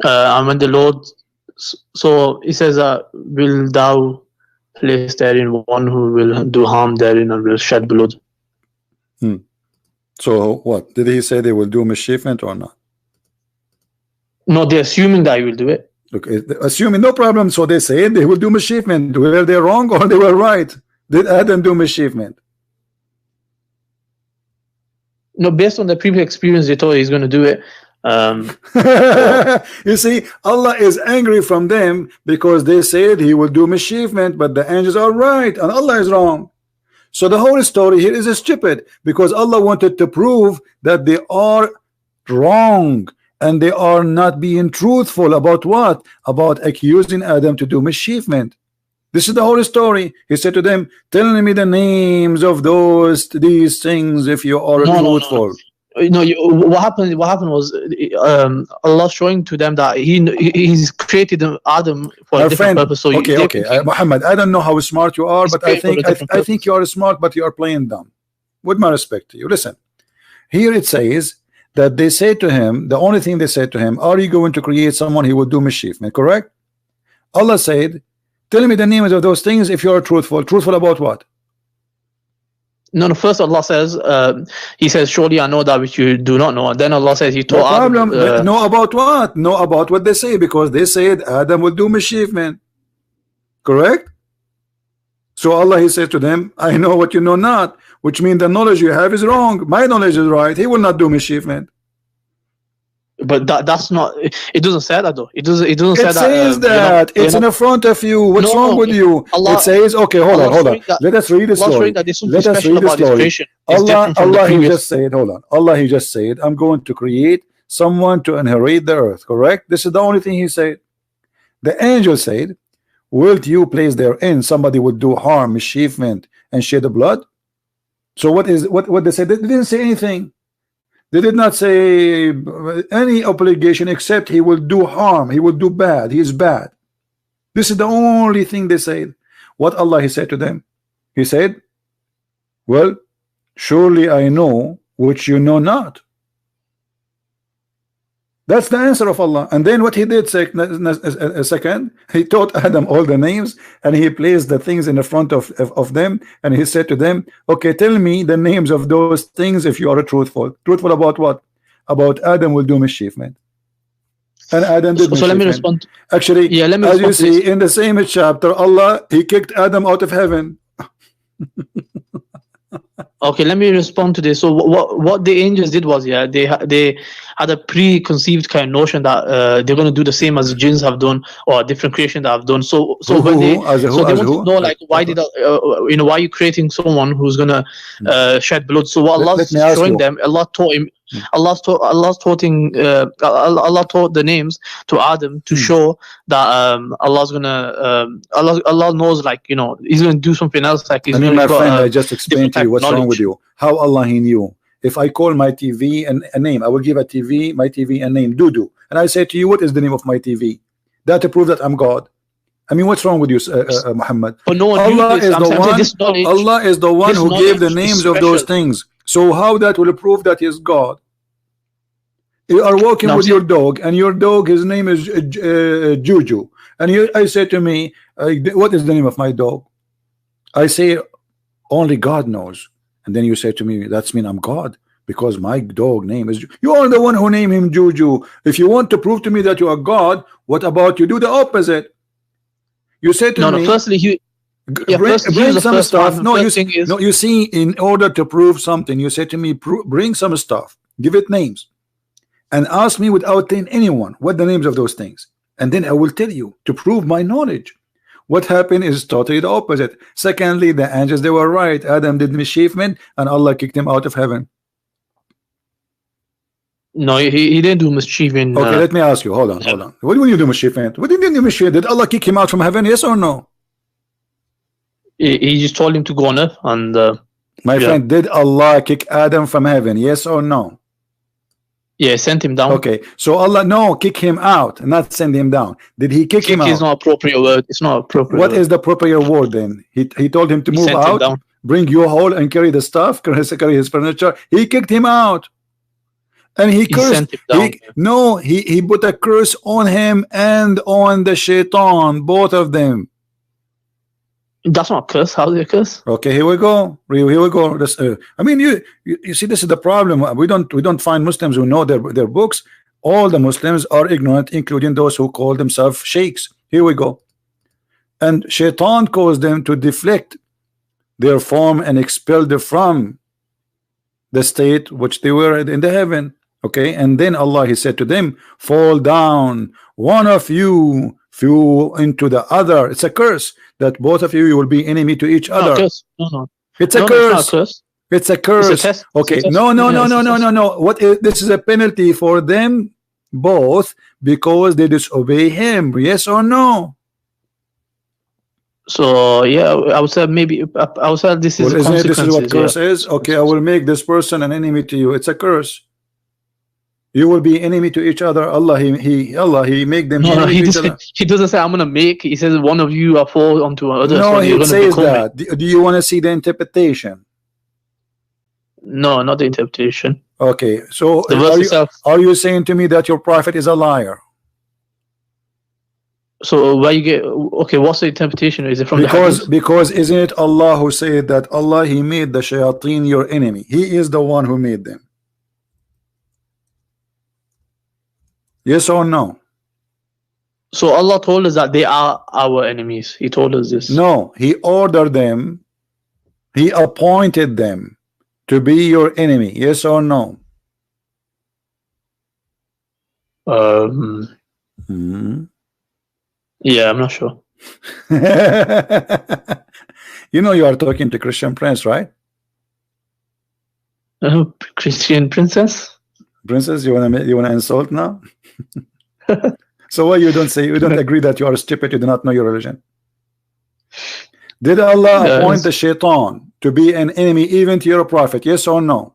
And when the Lord, so he says, will thou place therein one who will do harm therein and will shed blood? So what? Did he say they will do mischievement or not? No, they're assuming that he will do it. Okay, assuming, no problem. So they say they will do mischievement. Were they wrong or they were right? Did Adam do mischievement? No, based on the previous experience, they thought he's going to do it. You see, Allah is angry from them because they said he will do mischievement, but the angels are right and Allah is wrong. So the whole story here is stupid because Allah wanted to prove that they are wrong and they are not being truthful about what? About accusing Adam to do mischievement. This is the whole story. He said to them, tell me the names of these things if you are truthful. No, what happened was Allah showing to them that he's created Adam for a different purpose. So okay, Muhammad, I don't know how smart you are, but I think you are smart, but you are playing dumb. With my respect to you, listen. Here it says that they say to him, the only thing they said to him, are you going to create someone who will do mischievement? Correct? Allah said, tell me the names of those things if you are truthful. Truthful about what? No, first Allah says, he says, surely I know that which you do not know. And then Allah says, he told Adam. Know about what? Know about what they say, because they said Adam will do mischievement. Correct? So Allah, he said to them, I know what you know not, which means the knowledge you have is wrong. My knowledge is right. He will not do mischievement. But that's not. It doesn't say that though. It doesn't say that. It says that it's in front of you. What's wrong with you? Allah, it says, okay, hold on. Let us read the story. Let us read the story. Allah, he just said, hold on. Allah, he just said, I'm going to create someone to inherit the earth. Correct? This is the only thing he said. The angel said, wilt you place therein somebody would do harm, mischievement, and shed the blood? So what they said? They didn't say anything. They did not say any obligation except he will do harm, he will do bad, he is bad. This is the only thing they said. What Allah, he said to them? He said, well, surely I know which you know not. That's the answer of Allah. And then what he did second, he taught Adam all the names and he placed the things in the front of them, and he said to them, okay, tell me the names of those things if you are truthful. Truthful about what? About Adam will do mischievement. And Adam did mischievement. So let me respond. Actually, yeah, as you see in the same chapter, Allah, he kicked Adam out of heaven. Okay, let me respond to this. So what the angels did was, yeah, they had a preconceived kind of notion that they're going to do the same as the jinns have done, or a different creation that have done. So when they want to know, like, why did why are you creating someone who's going to shed blood? So what Allah's showing them, Allah taught him. Allah taught the names to Adam to show that Allah's gonna Allah knows, like, he's gonna do something else, like he's my friend, I just explained to you what's wrong with you. How Allah, he knew. If I call my TV a name, I will give my TV a name, Dudu, and I say to you, what is the name of my TV? That to prove that I'm God. I mean, what's wrong with you, Muhammad? But no one Allah is the one who gave the names of those things. So how that will prove that he is God? You are walking with your dog, and your dog, his name is Juju, and I say to me, what is the name of my dog? I say, only God knows. And then you say to me, that's mean I'm God, because my dog name is you are the one who named him Juju. If you want to prove to me that you are God, what about you do the opposite? You say to me, firstly, bring some stuff. You see, in order to prove something, you say to me, bring some stuff, give it names, and ask me without telling anyone what the names of those things, and then I will tell you to prove my knowledge. What happened is totally the opposite. Secondly, the angels, they were right. Adam did mischievement and Allah kicked him out of heaven. No, he didn't do mischievement. Okay, let me ask you. Hold on. What do you do mischievement? What did you do mischievement? Did Allah kick him out from heaven? Yes or no? He just told him to go on earth, and my friend, did Allah kick Adam from heaven? Yes or no? Yeah, sent him down. Okay, so Allah, kick him out, not send him down. Did he kick him out? It's not appropriate word. It's not appropriate. What is the appropriate word then? He told him to move out, bring you hole and carry the stuff, carry his furniture. He kicked him out, and he cursed. He put a curse on him and on the shaitan, both of them. That's not a curse. How is it a curse? Okay, here we go. This, I mean, you see, this is the problem. We don't find Muslims who know their books. All the Muslims are ignorant, including those who call themselves sheikhs. Here we go. And shaitan caused them to deflect their form and expelled them from the state which they were in the heaven. Okay, and then Allah, he said to them, fall down, one of you flew into the other. It's a curse that both of you will be enemy to each other. Curse. No. It's a no, curse. No, it's not a curse. It's a curse. It's a test. Okay, it's a test. No. What is, this is a penalty for them both because they disobey him. Yes or no? So yeah, I would say maybe I would say this is isn't it, this is what curse yeah. is. Okay, I will make this person an enemy to you. It's a curse. You will be enemy to each other. Allah he make them enemy to each other. He doesn't say I'm gonna make. He says one of you are fall onto another. No, so he says that. Do you want to see the interpretation? No, not the interpretation. Okay, so the verse are you saying to me that your prophet is a liar? So where you get okay? What's the interpretation? Is it from because isn't it Allah who said that Allah he made the shayateen your enemy? He is the one who made them. Yes or no? So Allah told us that they are our enemies. He told us this. No, he ordered them. He appointed them to be your enemy. Yes or no? Yeah, I'm not sure. You know you are talking to Christian Prince, right? Christian princess? Princess, you wanna insult now? So why you don't agree that you are stupid, you do not know your religion? Did Allah appoint the shaitan to be an enemy even to your prophet? Yes or no?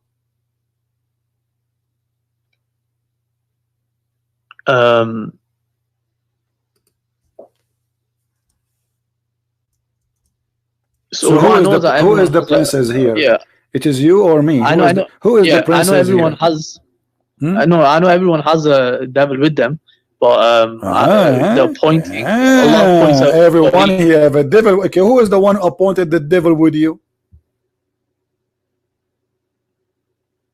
So who is the princess here? Yeah. It is you or me? I know. Who is the princess? I know everyone here? Has. I know everyone has a devil with them, but the appointing. Allah appoints everyone here have a devil. Okay, who is the one who appointed the devil with you?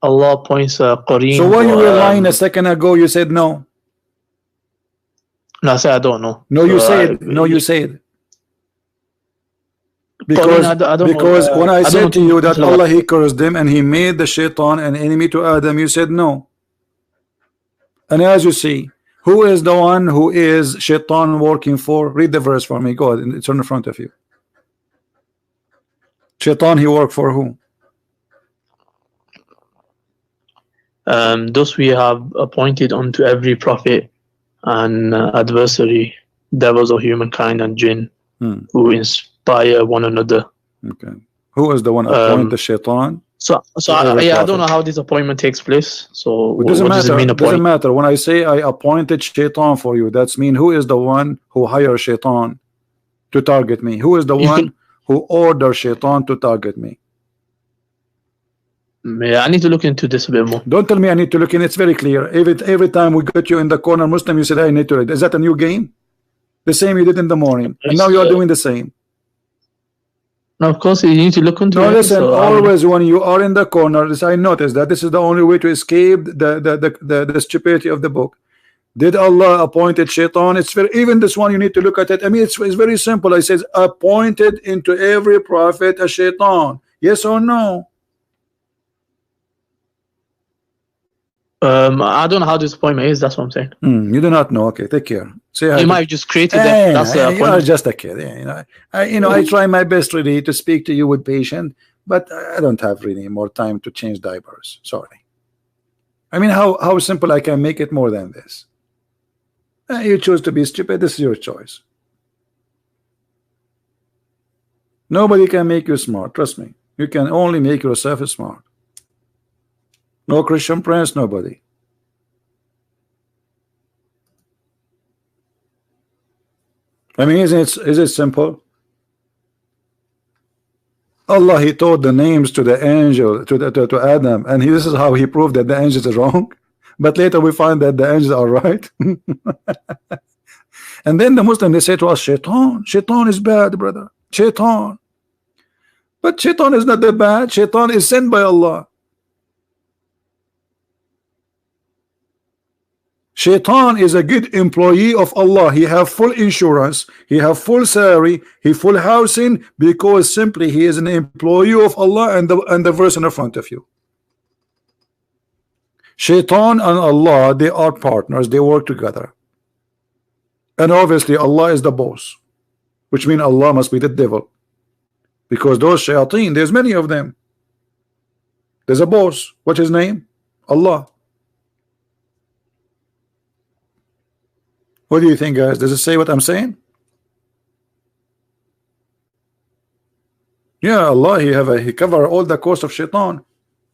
Allah appoints Qareen. So when you were lying a second ago, you said no. No, I said I don't know. No, you said. No, you said. Because when I said to you that Allah he cursed them and he made the shaitan an enemy to Adam, you said no. And as you see, who is the one who is shaitan working for? Read the verse for me. Go ahead. It's on the front of you. Shaitan he worked for who? Thus we have appointed unto every prophet and adversary, devils of humankind and jinn, who inspire one another. Okay. Who is the one appointed the shaitan? So I don't know how this appointment takes place. So it doesn't matter. It doesn't matter. When I say I appointed shaitan for you, that's mean who is the one who hired shaitan to target me? Who is the one who ordered shaitan to target me? Yeah, I need to look into this a bit more. Don't tell me I need to look in. It's very clear. Every time we get you in the corner Muslim, you said I need to read. Is that a new game? The same you did in the morning, and now you are doing the same. No, of course you need to look into it. No, listen. So, always when you are in the corner, I noticed that this is the only way to escape the stupidity of the book. Did Allah appointed shaitan? It's very, even this one you need to look at it. I mean, it's very simple. I says appointed into every prophet a shaitan. Yes or no? I don't know how this appointment is. That's what I'm saying. You do not know. Okay, take care. Say you might have just created that. That's the you are just a kid. Yeah, I try my best really to speak to you with patience, but I don't have really more time to change diapers. Sorry. I mean, how simple I can make it more than this. You choose to be stupid. This is your choice. Nobody can make you smart. Trust me. You can only make yourself smart. No Christian Prince, nobody. I mean, is it simple? Allah he told the names to the angel to Adam, and this is how he proved that the angels are wrong. But later we find that the angels are right. And then the Muslim they say to us, Shaitan is bad, brother. Shaitan. But Shaitan is not that bad. Shaitan is sent by Allah. Shaitan is a good employee of Allah. He have full insurance, he have full salary, he full housing, because simply he is an employee of Allah and the verse in front of you. Shaitan and Allah, they are partners, they work together. And obviously Allah is the boss, which means Allah must be the devil, because those shayateen, there's many of them. There's a boss. What's his name? Allah. What do you think, guys? Does it say what I'm saying? Yeah, Allah, he cover all the cost of shaitan.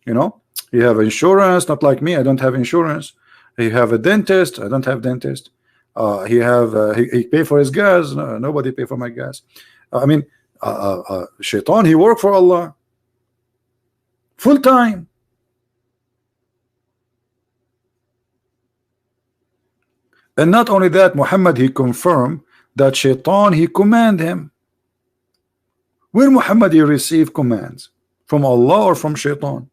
You know, he have insurance, not like me. I don't have insurance. He have a dentist. I don't have dentist. He pay for his gas. No, nobody pay for my gas. I mean, shaitan, he work for Allah full time. And not only that, Muhammad, he confirmed that shaitan, he command him. Where Muhammad he received commands? From Allah or from shaitan?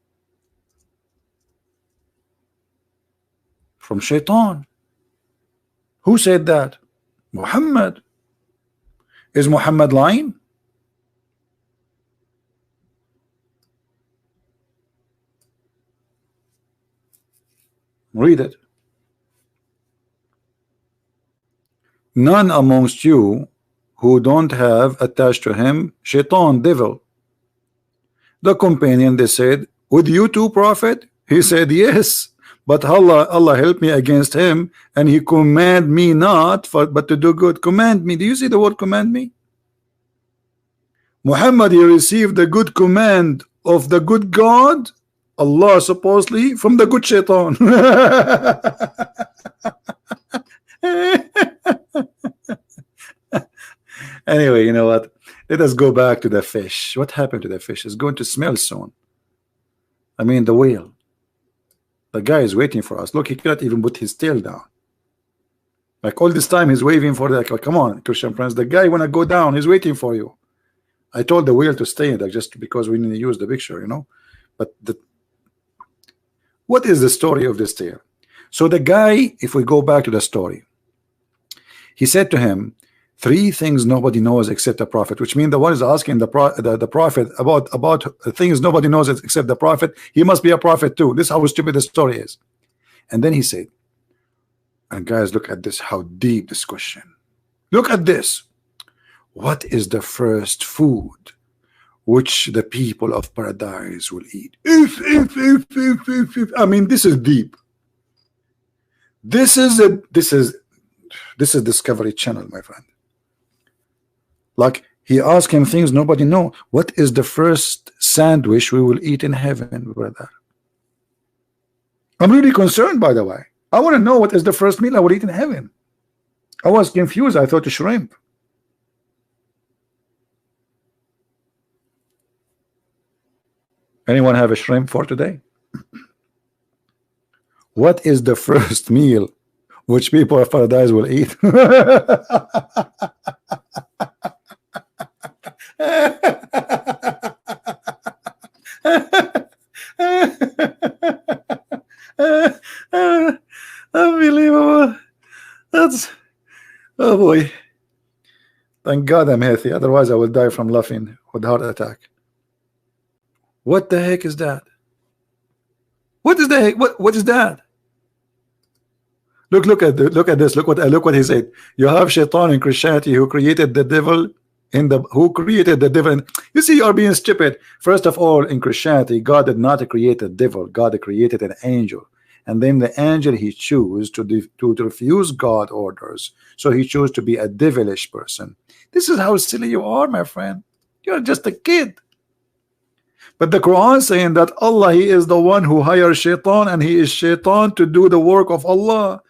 From shaitan. Who said that? Muhammad. Is Muhammad lying? Read it. None amongst you who don't have attached to him shaitan, devil. The companion, they said, with you too, prophet? He said, yes, but Allah help me against him, and he command me not but to do good. Command me. Do you see the word command me? Muhammad, he received the good command of the good God, Allah, supposedly, from the good shaitan. Anyway, you know what? Let us go back to the fish. What happened to the fish? It's going to smell soon. I mean, the whale. The guy is waiting for us. Look, he cannot even put his tail down. Like all this time, he's waving for the. Like, come on, Christian friends. The guy wanna go down. He's waiting for you. I told the whale to stay in there just because we need to use the picture, you know. But what is the story of this tale? So the guy, if we go back to the story, he said to him, 3 things nobody knows except the prophet, which means the one is asking the prophet about things nobody knows except the prophet. He must be a prophet too. This is how stupid the story is. And then he said, and guys, look at this, how deep this question. Look at this. What is the first food which the people of paradise will eat? If. I mean, this is deep. This is Discovery Channel, my friend. Like, he asked him things nobody know. What is the first sandwich we will eat in heaven, brother? I'm really concerned, by the way. I want to know what is the first meal I will eat in heaven. I was confused. I thought shrimp. Anyone have a shrimp for today? What is the first meal which people of paradise will eat? Unbelievable. That's, oh boy. Thank God I'm healthy, otherwise I will die from laughing with heart attack. What the heck is that? What is the heck? What is that? Look at this. Look what he said. You have shaitan in Christianity who created the devil who created the devil. You see, you are being stupid. First of all, in Christianity, God did not create a devil. God created an angel. And then the angel, he chose to refuse God orders. So he chose to be a devilish person. This is how silly you are, my friend. You're just a kid. But the Quran saying that Allah, he is the one who hires shaitan, and he is shaitan to do the work of Allah.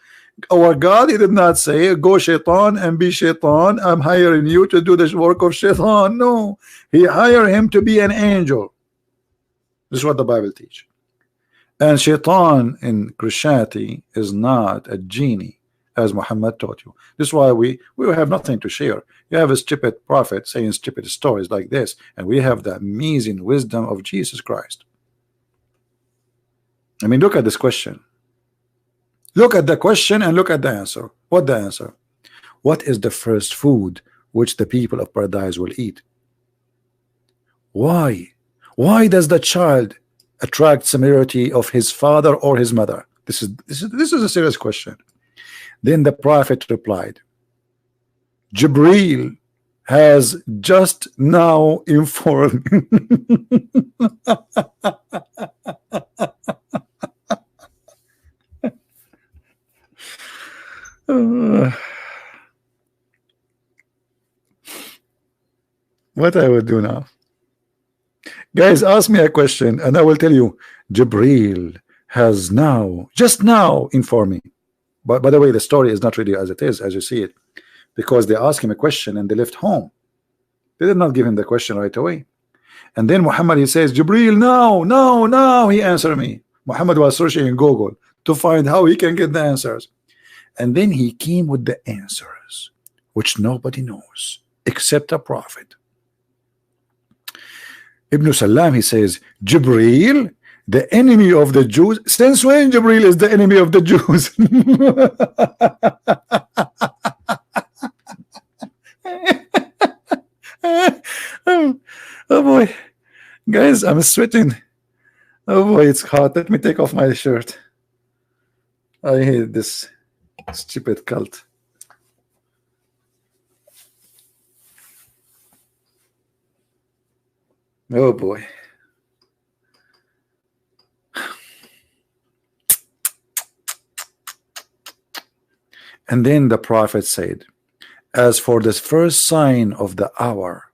Our God, he did not say, go shaitan and be shaitan, I'm hiring you to do the work of shaitan. No, he hired him to be an angel. This is what the Bible teaches. And shaitan in Christianity is not a genie, as Muhammad taught you. This is why we have nothing to share. You have a stupid prophet saying stupid stories like this, and we have the amazing wisdom of Jesus Christ. I mean, look at this question. Look at the question and look at the answer. What the answer? What is the first food which the people of paradise will eat? Why? Why does the child attract similarity of his father or his mother? This is a serious question. Then the prophet replied, Jibril has just now informed. What I would do now? Guys, ask me a question and I will tell you. Jibril has now, just now, informed me. But by the way, the story is not really as it is, as you see it, because they asked him a question and they left home. They did not give him the question right away. And then Muhammad, he says, Jibril, now, he answered me. Muhammad was searching in Google to find how he can get the answers. And then he came with the answers, which nobody knows except a prophet. Ibn Salam, he says, Jibril, the enemy of the Jews. Since when Jibril is the enemy of the Jews? Oh boy, guys, I'm sweating. Oh boy, it's hot. Let me take off my shirt. I hate this stupid cult. Oh boy. And then the prophet said, as for this first sign of the hour,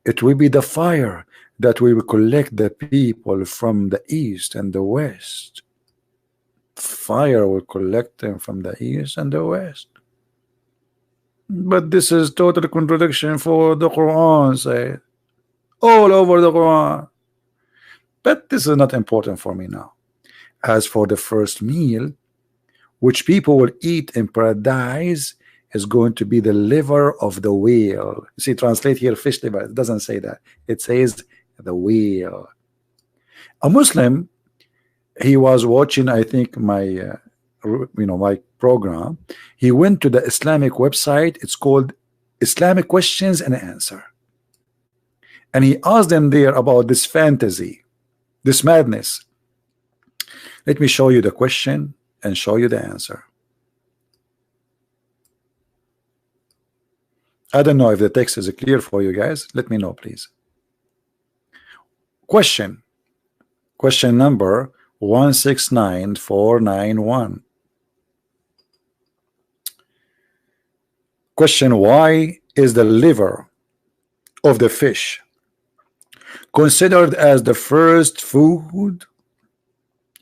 it will be the fire that will collect the people from the east and the west. Fire will collect them from the east and the west. But this is total contradiction for the Quran, say all over the Quran. But this is not important for me now. As for the first meal which people will eat in paradise, is going to be the liver of the whale. You see, translate here fish liver. It doesn't say that. It says the whale. A Muslim, he was watching, I think, my my program. He went to the Islamic website. It's called Islamic Questions and Answer, and he asked them there about this fantasy, this madness. Let me show you the question and show you the answer. I don't know if the text is clear for you guys. Let me know, please. Question number 169491. Question: why is the liver of the fish considered as the first food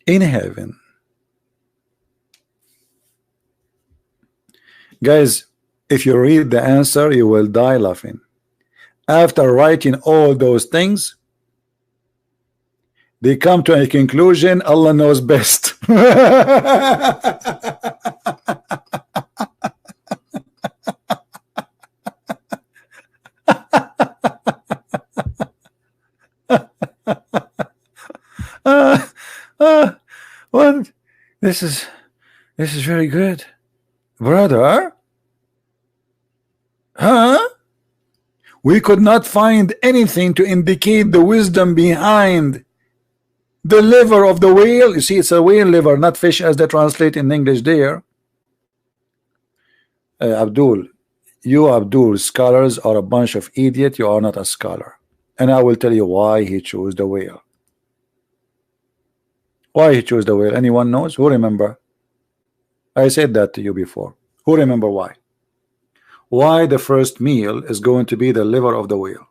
in heaven? Guys, if you read the answer, you will die laughing. After writing all those things, they come to a conclusion: Allah knows best. What? This is very good, brother. Huh? We could not find anything to indicate the wisdom behind the liver of the whale. You see, it's a whale liver, not fish as they translate in English there. Abdul, scholars are a bunch of idiots. You are not a scholar. And I will tell you why he chose the whale. Why he chose the whale? Anyone knows? Who remember? I said that to you before. Who remember why? Why the first meal is going to be the liver of the whale?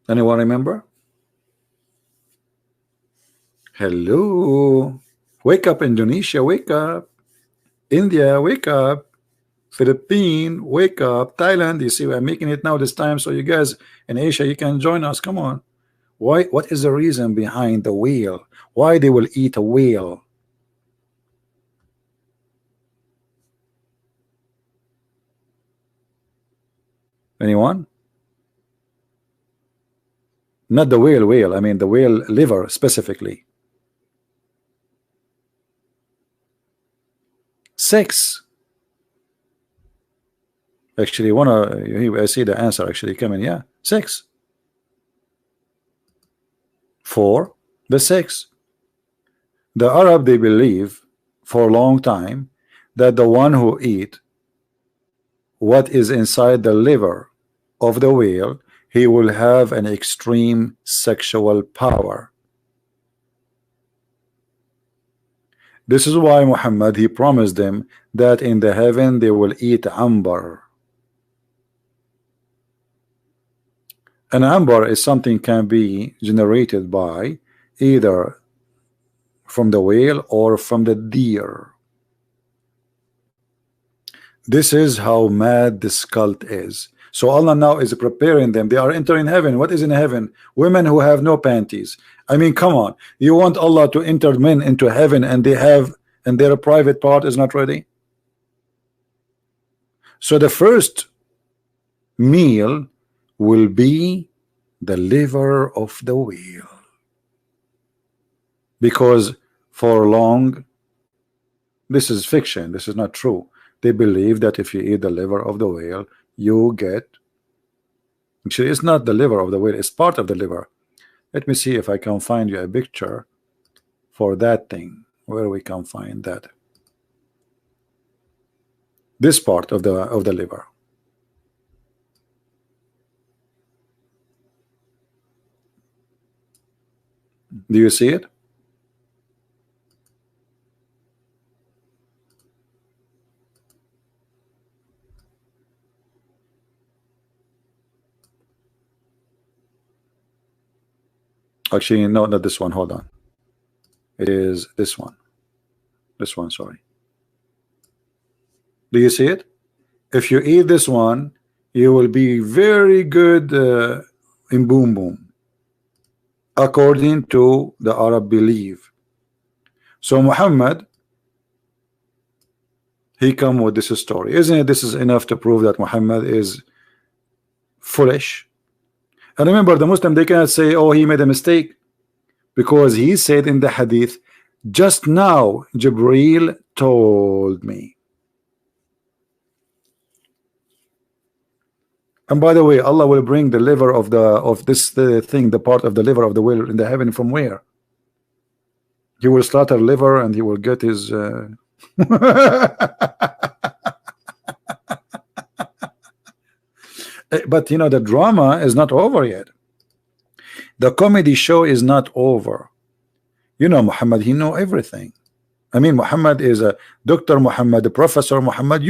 Anyone remember? Hello. Wake up, Indonesia, wake up. India, wake up. Philippines, wake up. Thailand, you see, we're making it now this time, so you guys in Asia, you can join us. Come on. Why? What is the reason behind the whale? Why they will eat a whale? Anyone? Not the whale, I mean the whale liver specifically. 6. Actually, I see the answer actually coming. Yeah, 6. 4. The 6. The Arab, they believe for a long time that the one who eat what is inside the liver of the whale, he will have an extreme sexual power. This is why Muhammad, he promised them that in the heaven they will eat amber. An amber is something can be generated by either from the whale or from the deer. This is how mad this cult is. So Allah now is preparing them. They are entering heaven. What is in heaven? Women who have no panties. I mean, come on. You want Allah to enter men into heaven and they have, and their private part is not ready? So the first meal will be the liver of the whale. Because for long, this is fiction, this is not true. They believe that if you eat the liver of the whale, you get, actually it's not the liver of the whale, it's part of the liver. Let me see if I can find you a picture for that thing, where we can find that. This part of the liver. Do you see it? Actually, no, not this one. Hold on. It is this one. This one, sorry. Do you see it? If you eat this one, you will be very good in boom boom, according to the Arab belief. So Muhammad, he come with this story. Isn't it? This is enough to prove that Muhammad is foolish. And remember, the Muslim, they cannot say, oh, he made a mistake, because he said in the hadith, just now Jibreel told me. And by the way, Allah will bring the liver of this thing, the part of the liver of the whale in the heaven, from where? He will slaughter liver and he will get his But you know, the drama is not over yet. The comedy show is not over. You know, Muhammad, he know everything. I mean, Muhammad is a Dr. Muhammad, Professor Muhammad,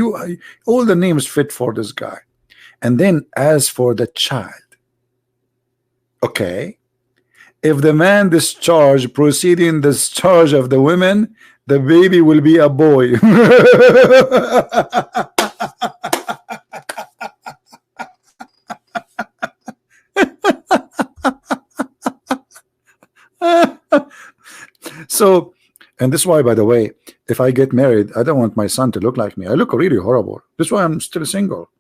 all the names fit for this guy. And then as for the child, okay, if the man discharge proceeding discharge of the women, the baby will be a boy. So, and this is why, by the way, if I get married, I don't want my son to look like me. I look really horrible. This is why I'm still single.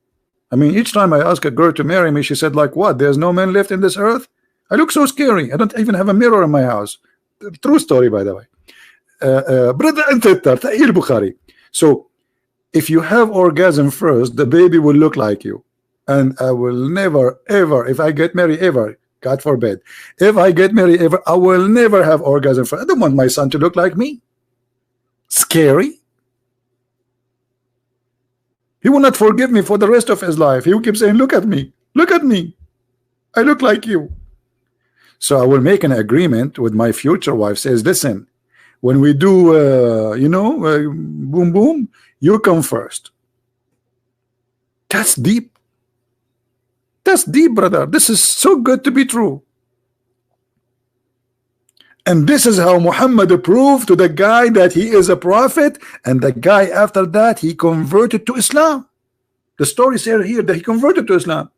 I mean, each time I ask a girl to marry me, she said, like, what? There's no men left in this earth? I look so scary. I don't even have a mirror in my house. True story, by the way. Brother and sister, Sahih Bukhari. So, if you have orgasm first, the baby will look like you. And I will never, ever, if I get married, ever, God forbid, if I get married ever, I will never have orgasm first. I don't want my son to look like me. Scary. He will not forgive me for the rest of his life. He will keep saying, look at me, look at me, I look like you. So I will make an agreement with my future wife. Says, listen, when we do boom boom, you come first. That's deep. That's deep, brother. This is so good to be true. And this is how Muhammad proved to the guy that he is a prophet, and the guy after that, he converted to Islam. The story says here that he converted to Islam.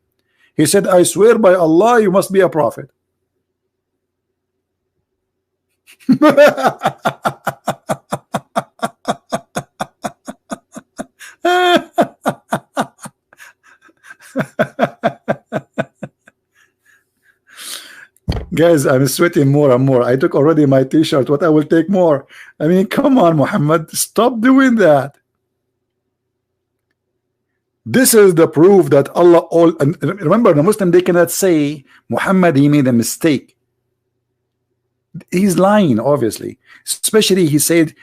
He said, I swear by Allah, you must be a prophet. Guys, I'm sweating more and more. I took already my t-shirt. What I will take more? I mean, come on, Muhammad, stop doing that. This is the proof that Allah all, and remember, the Muslim, they cannot say Muhammad, he made a mistake. He's lying, obviously. Especially he said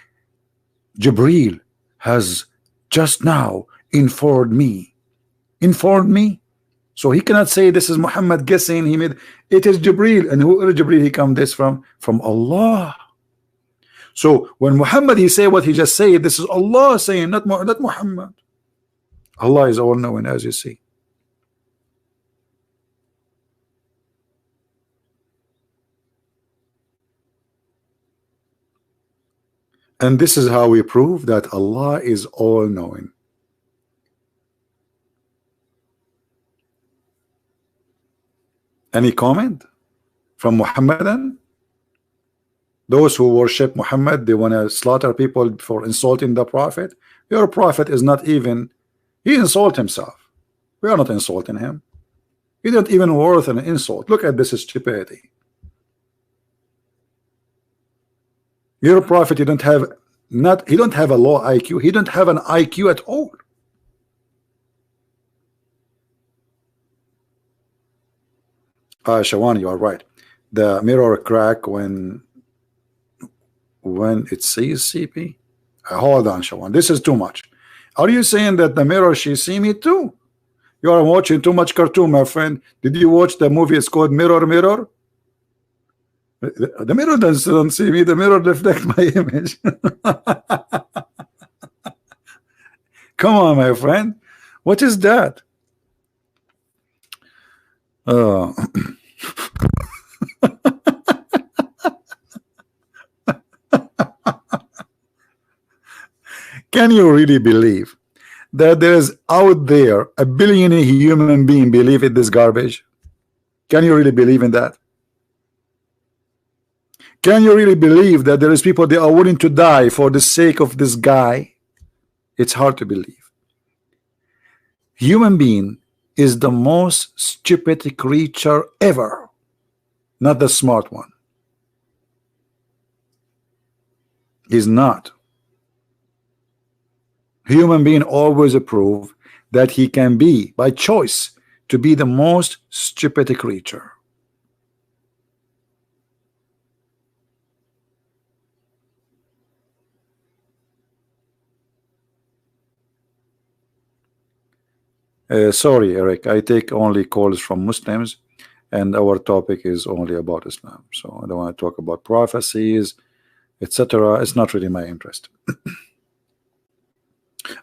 Jibreel has just now informed me. Informed me? So he cannot say this is Muhammad guessing. He made it is Jibreel, and who is Jibreel? He come this from Allah. So when Muhammad he say what he just said, this is Allah saying, not Muhammad. Allah is all knowing, as you see. And this is how we prove that Allah is all knowing. Any comment from Muhammadan? Those who worship Muhammad, they want to slaughter people for insulting the Prophet. Your Prophet is not even, he insult himself. We are not insulting him. He not even worth an insult. Look at this stupidity. Your Prophet, he don't have a low IQ. He don't have an IQ at all. Shawan, you are right. The mirror crack when it sees CP. Hold on, Shawan. This is too much. Are you saying that the mirror she see me too? You are watching too much cartoon, my friend. Did you watch the movie? It's called Mirror Mirror. The mirror doesn't see me. The mirror reflects my image. Come on, my friend. What is that? Can you really believe that there is out there a billion human being believe in this garbage? Can you really believe in that? Can you really believe that there is people they are willing to die for the sake of this guy? It's hard to believe. Human being is the most stupid creature ever, not the smart one. He's not. Human being always approve that he can be, by choice, to be the most stupid creature. Sorry, Eric, I take only calls from Muslims, and our topic is only about Islam. So I don't want to talk about prophecies, etc. It's not really my interest.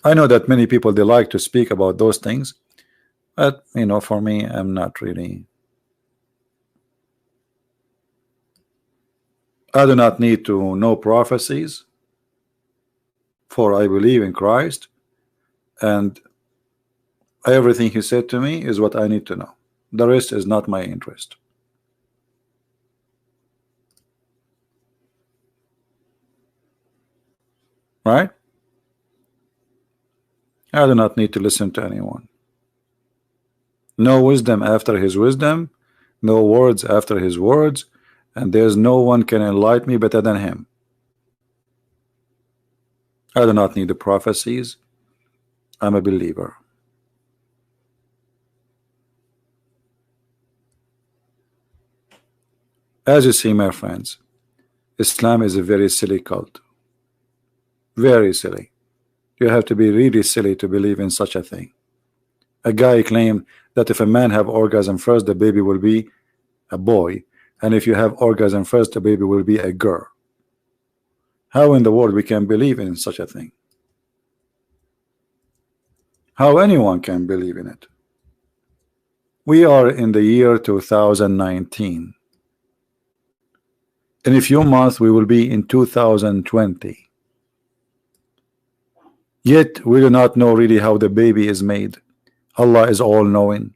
I know that many people, they like to speak about those things, but you know, for me, I'm not really. I do not need to know prophecies, for I believe in Christ, and everything he said to me is what I need to know. The rest is not my interest. Right? I do not need to listen to anyone. No wisdom after his wisdom, no words after his words, and there's no one can enlighten me better than him. I do not need the prophecies. I'm a believer. As you see, my friends, Islam is a very silly cult. Very silly. You have to be really silly to believe in such a thing. A guy claimed that if a man have orgasm first, the baby will be a boy, and if you have orgasm first, the baby will be a girl. How in the world we can believe in such a thing? How anyone can believe in it? We are in the year 2019. In a few months we will be in 2020. Yet we do not know really how the baby is made. Allah is all knowing.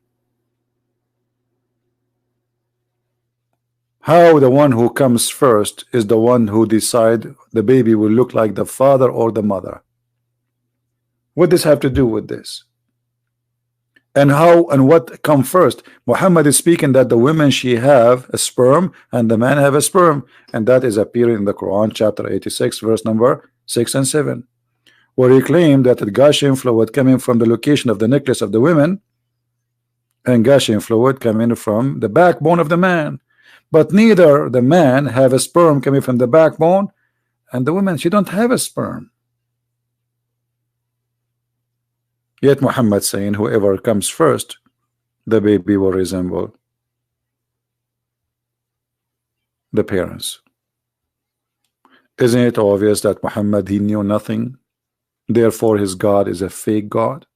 How the one who comes first is the one who decide the baby will look like the father or the mother? What does have to do with this? And how and what come first? Muhammad is speaking that the women she have a sperm and the man have a sperm, and that is appearing in the Quran chapter 86 verse number 6 and 7, where he claimed that the gushing fluid coming from the location of the necklace of the women and gushing fluid coming from the backbone of the man, but neither the man have a sperm coming from the backbone and the woman, she don't have a sperm. Yet Muhammad saying whoever comes first, the baby will resemble the parents. Isn't it obvious that Muhammad, he knew nothing, therefore his God is a fake God?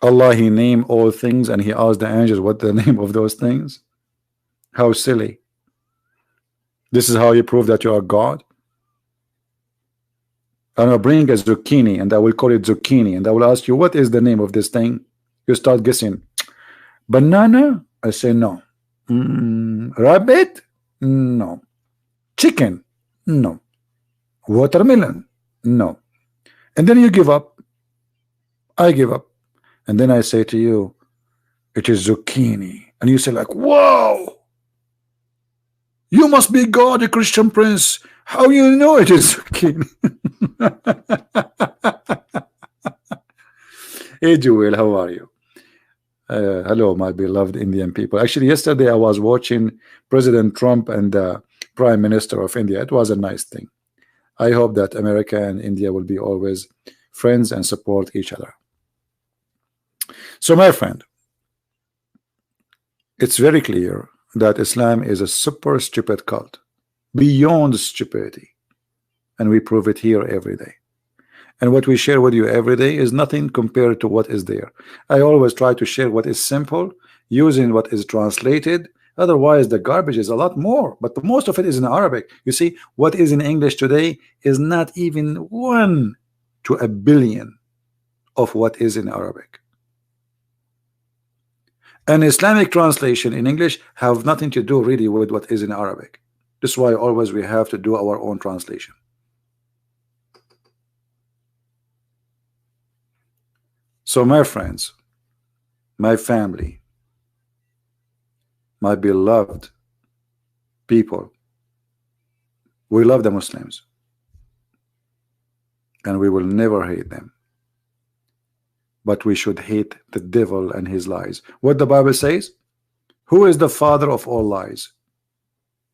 Allah, he named all things and he asked the angels what the name of those things. How silly. This is how you prove that you are God. And I'll bring a zucchini and I will call it zucchini and I will ask you what is the name of this thing. You start guessing. Banana? I say no. Rabbit? No. Chicken? No. Watermelon? No. And then you give up. I give up. And then I say to you, it is zucchini. And you say like, whoa, you must be God, a Christian prince. How you know it is zucchini? Hey Joel, how are you? Hello my beloved Indian people. Actually yesterday I was watching President Trump and the Prime Minister of India. It was a nice thing. I hope that America and India will be always friends and support each other. So my friend, it's very clear that Islam is a super stupid cult, beyond stupidity, and we prove it here every day. And what we share with you every day is nothing compared to what is there. I always try to share what is simple, using what is translated. Otherwise the garbage is a lot more, but most of it is in Arabic. You see, what is in English today is not even 1 to a billion of what is in Arabic. An Islamic translation in English have nothing to do really with what is in Arabic. This is why always we have to do our own translation. So my friends, my family, my beloved people, we love the Muslims and we will never hate them. But we should hate the devil and his lies. What the Bible says? Who is the father of all lies?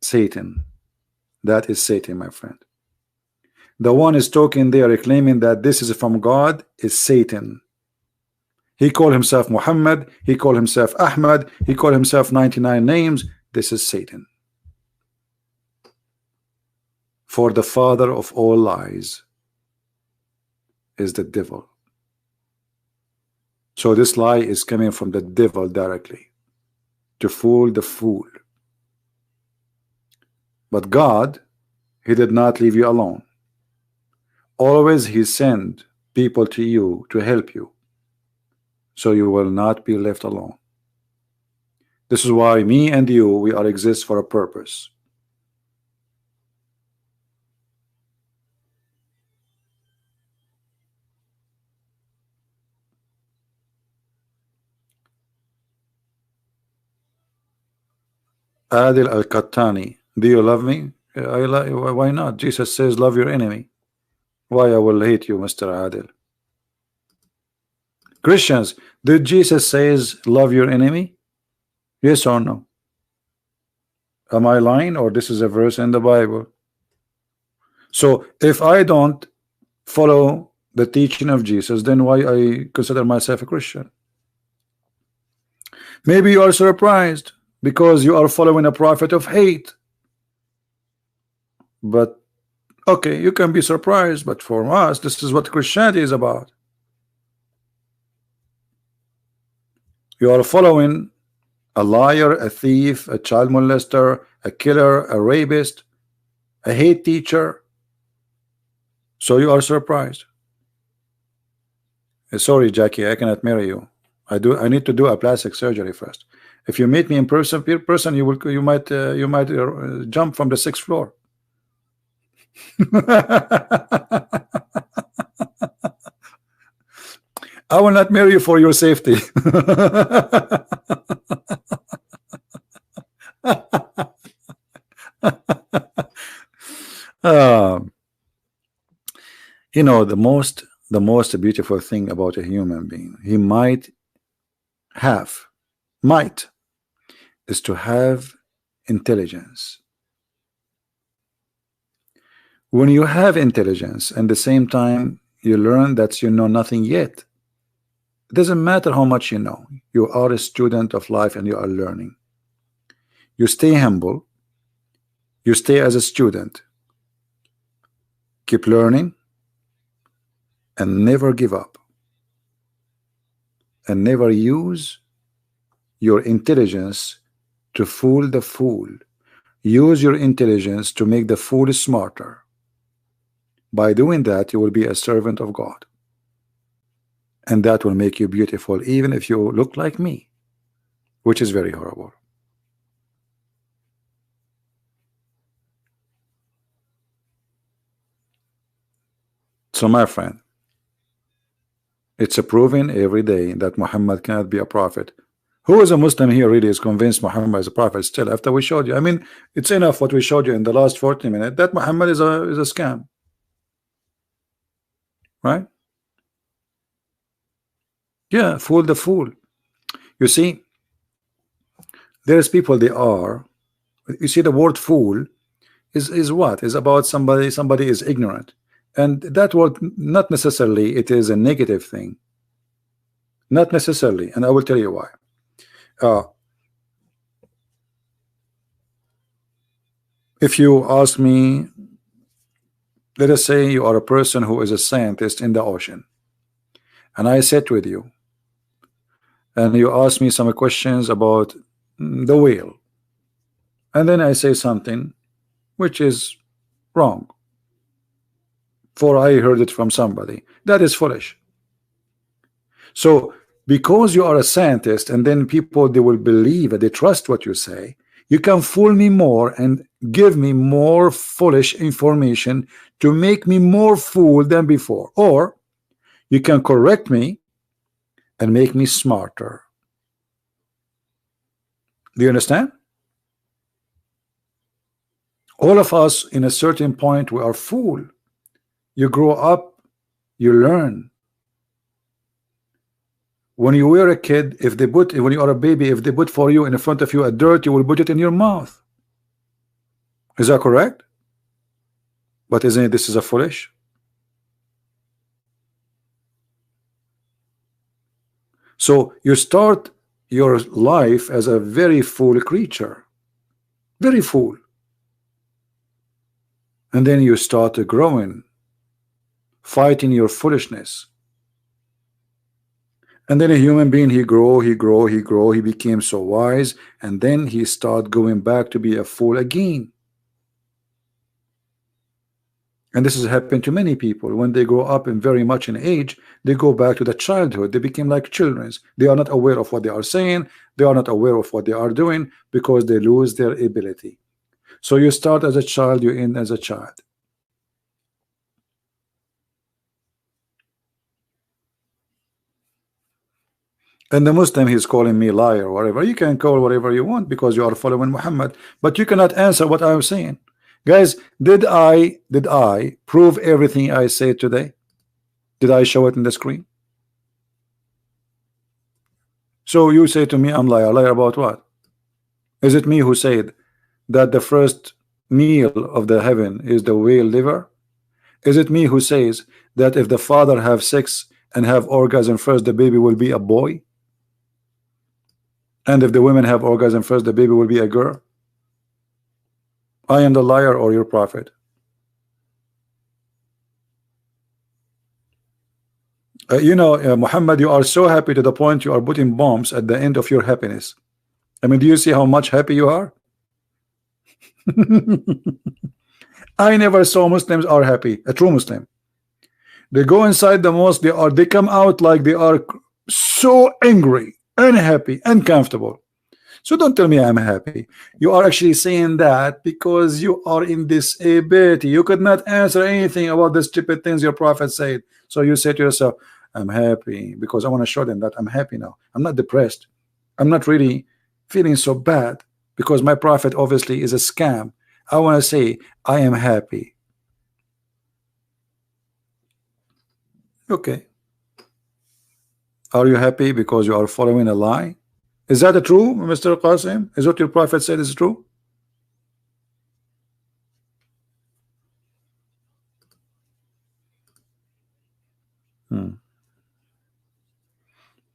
Satan. That is Satan, my friend. The one is talking there claiming that this is from God is Satan. He called himself Muhammad, he called himself Ahmad, he called himself 99 names. This is Satan. For the father of all lies is the devil. So this lie is coming from the devil directly to fool the fool. But God, he did not leave you alone. Always he sent people to you to help you, so you will not be left alone. This is why me and you, we are exist for a purpose. Adil Al-Qattani, do you love me? Why not? Jesus says love your enemy. Why I will hate you, Mr. Adil? Christians, did Jesus says love your enemy? Yes or no? Am I lying, or this is a verse in the Bible? So if I don't follow the teaching of Jesus, then why I consider myself a Christian? Maybe you are surprised because you are following a prophet of hate. But okay, you can be surprised, but for us, this is what Christianity is about. You are following a liar, a thief, a child molester, a killer, a rapist, a hate teacher. So you are surprised. Sorry, Jackie, I cannot marry you. I need to do a plastic surgery first. If you meet me in person, you might jump from the 6th floor. I will not marry you for your safety. Um, you know, the most beautiful thing about a human being, he have might is to have intelligence. When you have intelligence and the same time you learn that you know nothing yet, it doesn't matter how much you know, you are a student of life and you are learning. You stay humble, you stay as a student, keep learning, and never give up, and never use your intelligence to fool the fool. Use your intelligence to make the fool smarter. By doing that, you will be a servant of God, and that will make you beautiful, even if you look like me, which is very horrible. So my friend, it's a proven every day that Muhammad cannot be a prophet. Who is a Muslim here really is convinced Muhammad is a prophet still after we showed you? I mean, it's enough what we showed you in the last 40 minutes that Muhammad is a scam, right? Yeah, fool the fool. You see, there's people, they are, you see, the word fool is what? Is about somebody is ignorant, and that word, not necessarily it is a negative thing, not necessarily, and I will tell you why. If you ask me, let us say you are a person who is a scientist in the ocean, and I sit with you and you ask me some questions about the whale, and then I say something which is wrong, for I heard it from somebody. That is foolish. So because you are a scientist, and then people, they will believe and they trust what you say, you can fool me more and give me more foolish information to make me more fool than before, or you can correct me and make me smarter. Do you understand? All of us in a certain point we are fool. You grow up, you learn. When you were a kid, if they put, when you are a baby, if they put for you in front of you a dirt, you will put it in your mouth. Is that correct? But isn't it, this is a foolish? So you start your life as a very fool creature, very fool, and then you start growing, fighting your foolishness. And then a human being, he became so wise, and then he start going back to be a fool again. And this has happened to many people. When they grow up and very much in age, they go back to the childhood. They become like children. They are not aware of what they are saying. They are not aware of what they are doing, because they lose their ability. So you start as a child, you end as a child. And the Muslim, he's calling me liar or whatever. You can call whatever you want because you are following Muhammad, but you cannot answer what I'm saying. Guys, did I prove everything I said today? Did I show it in the screen? So you say to me, I'm liar. Liar about what? Is it me who said that the first meal of the heaven is the whale liver? Is it me who says that if the father have sex and have orgasm first, the baby will be a boy? And if the women have orgasm first, the baby will be a girl? I am the liar or your prophet? Muhammad, you are so happy to the point you are putting bombs at the end of your happiness. I mean, do you see how much happy you are? I never saw Muslims are happy. A true Muslim, they go inside the mosque, they come out like they are so angry, unhappy, uncomfortable. So don't tell me I'm happy. You are actually saying that because you are in disability. You could not answer anything about the stupid things your prophet said. So you say to yourself, I'm happy, because I want to show them that I'm happy now. I'm not depressed. I'm not really feeling so bad because my prophet obviously is a scam. I want to say I am happy. Okay. Are you happy because you are following a lie? Is that true, Mr. Qasim? Is what your prophet said is true?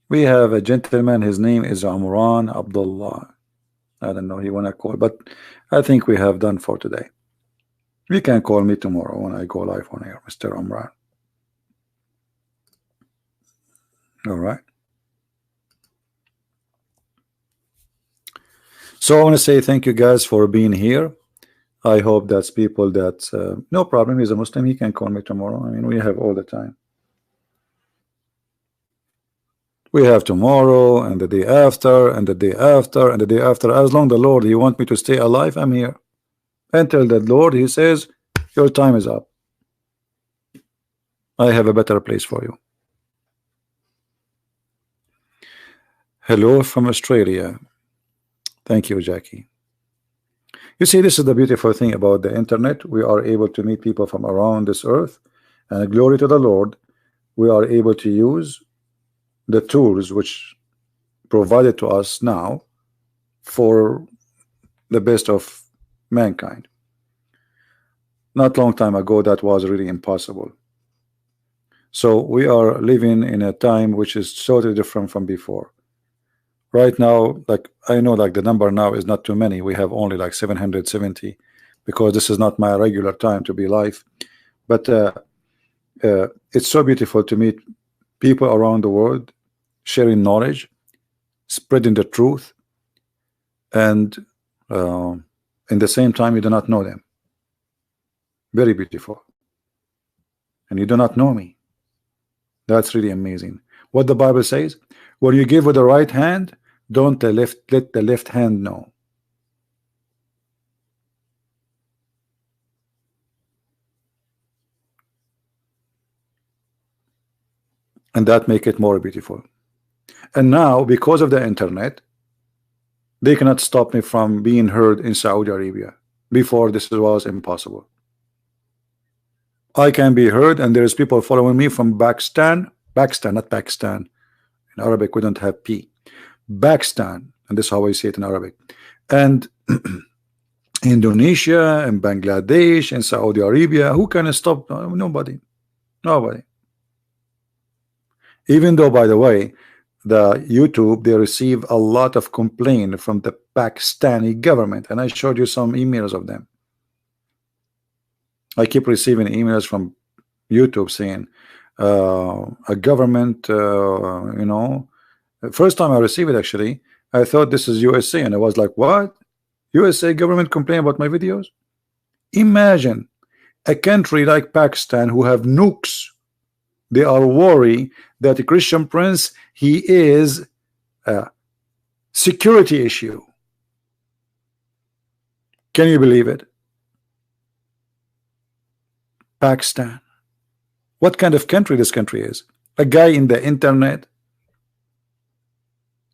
We have a gentleman, his name is Amran Abdullah. I don't know, he wanna call, but I think we have done for today. You can call me tomorrow when I go live on air, Mr. Amran. All right. So I want to say thank you guys for being here. I hope that's people that no problem, he's a Muslim, he can call me tomorrow. I mean, we have all the time. We have tomorrow and the day after and the day after and the day after. As long the Lord he want me to stay alive, I'm here. Until the Lord he says your time is up, I have a better place for you. Hello from Australia. Thank you, Jackie. You see, this is the beautiful thing about the internet. We are able to meet people from around this earth, and glory to the Lord, we are able to use the tools which provided to us now for the best of mankind. Not long time ago that was really impossible. So we are living in a time which is totally different from before. Right now, like I know, like the number now is not too many. We have only like 770 because this is not my regular time to be live. But it's so beautiful to meet people around the world, sharing knowledge, spreading the truth, and in the same time you do not know them. Very beautiful. And you do not know me. That's really amazing. What the Bible says, when you give with the right hand, don't let the left hand know. And that make it more beautiful. And now, because of the internet, they cannot stop me from being heard in Saudi Arabia. Before, this was impossible. I can be heard, and there's people following me from Pakistan, not Pakistan. In Arabic, we don't have P. Pakistan, and this is how I say it in Arabic. And Indonesia and Bangladesh and Saudi Arabia. Who can stop? Nobody. Nobody. Even though, by the way, the YouTube, they receive a lot of complaint from the Pakistani government, and I showed you some emails of them. I keep receiving emails from YouTube saying a government, you know, first time I received it, actually I thought this is USA, and I was like, what? USA government complain about my videos? Imagine a country like Pakistan who have nukes. They are worried that the Christian prince, he is a security issue. Can you believe it? Pakistan. What kind of country this country is? A guy in the internet.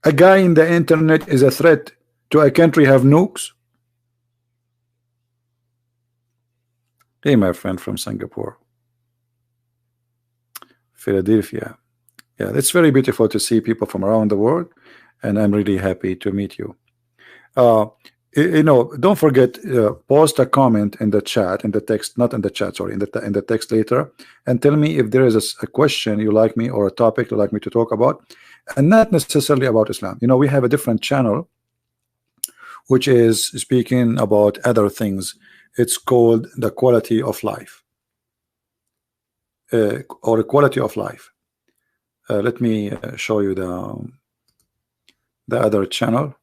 A guy in the internet is a threat to a country have nukes. Hey, my friend from Singapore, Philadelphia. Yeah, it's very beautiful to see people from around the world, and I'm really happy to meet you. You know, don't forget, post a comment in the chat, in the text, not in the chat, sorry, in the text later, and tell me if there is a question you like me or a topic you like me to talk about, and not necessarily about Islam. You know, we have a different channel which is speaking about other things. It's called the quality of life, or quality of life. Let me show you the other channel.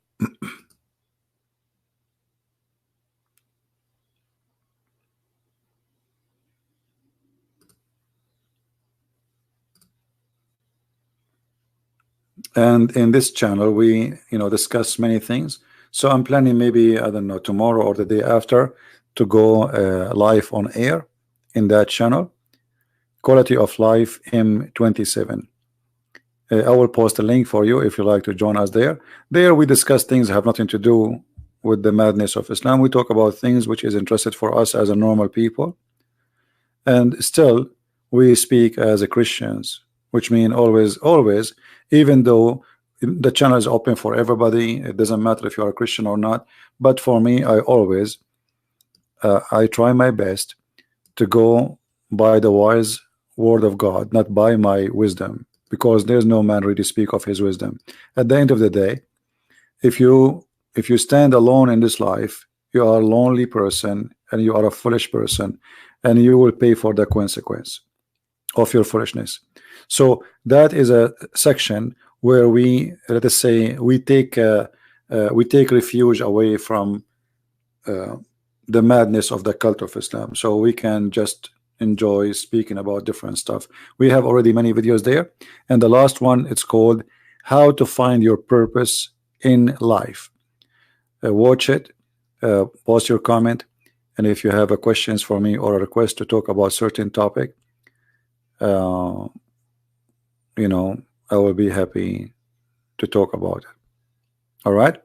And in this channel we, you know, discuss many things. So I'm planning, maybe I don't know, tomorrow or the day after, to go live on air in that channel, quality of life M27. I will post a link for you if you like to join us there. There we discuss things that have nothing to do with the madness of Islam. We talk about things which is interested for us as a normal people, and still we speak as a Christians, which mean always, even though the channel is open for everybody, it doesn't matter if you are a Christian or not. But for me, I always I try my best to go by the wise word of God, not by my wisdom, because there's no man really speak of his wisdom. At the end of the day, if you stand alone in this life, you are a lonely person and you are a foolish person, and you will pay for the consequence of your foolishness. So that is a section where we, let us say, we take refuge away from the madness of the cult of Islam, so we can just enjoy speaking about different stuff. We have already many videos there, and the last one, it's called how to find your purpose in life. Watch it, post your comment, and if you have a questions for me or a request to talk about certain topic, you know, I will be happy to talk about it. All right.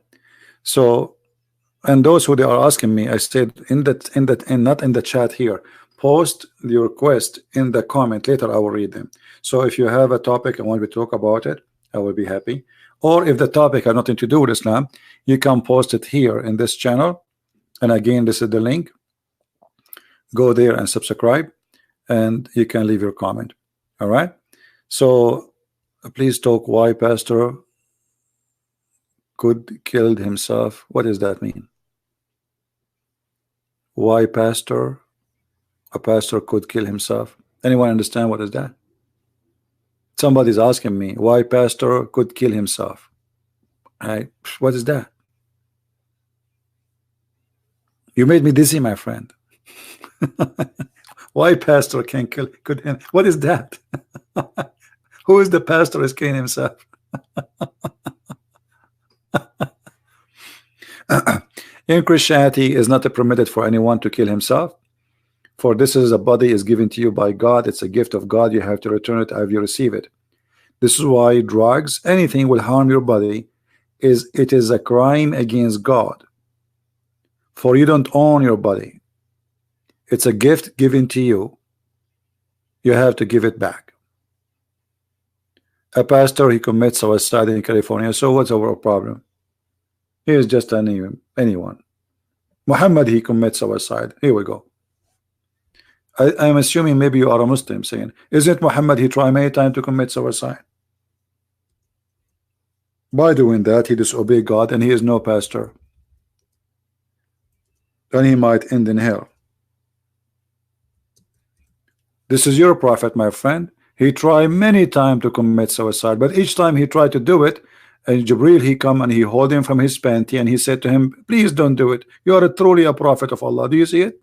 So, and those who they are asking me, I said not in the chat here, post the request in the comment. Later I will read them. So if you have a topic and want me to talk about it, I will be happy. Or if the topic has nothing to do with Islam, you can post it here in this channel. And again, this is the link. Go there and subscribe, and you can leave your comment. All right. So please talk why pastor could killed himself. What does that mean? Why a pastor could kill himself? Anyone understand what is that? Somebody's asking me why pastor could kill himself. What is that? You made me dizzy, my friend. Why pastor can kill? What is that? Who is the pastor is killing himself? In Christianity, is not permitted for anyone to kill himself. For this is a body is given to you by God. It's a gift of God. You have to return it as you receive it. This is why drugs, anything will harm your body, it is a crime against God. For you don't own your body. It's a gift given to you. You have to give it back. A pastor, he commits suicide in California. So what's our problem? He is just anyone. Muhammad, he commits suicide. Here we go. I'm assuming maybe you are a Muslim saying, isn't Muhammad, he tried many times to commit suicide? By doing that, he disobeyed God, and he is no pastor. And he might end in hell. This is your prophet, my friend. He tried many times to commit suicide, but each time he tried to do it, and Jibril, he come and he hold him from his panty, and he said to him, please don't do it. You are truly a prophet of Allah. Do you see it?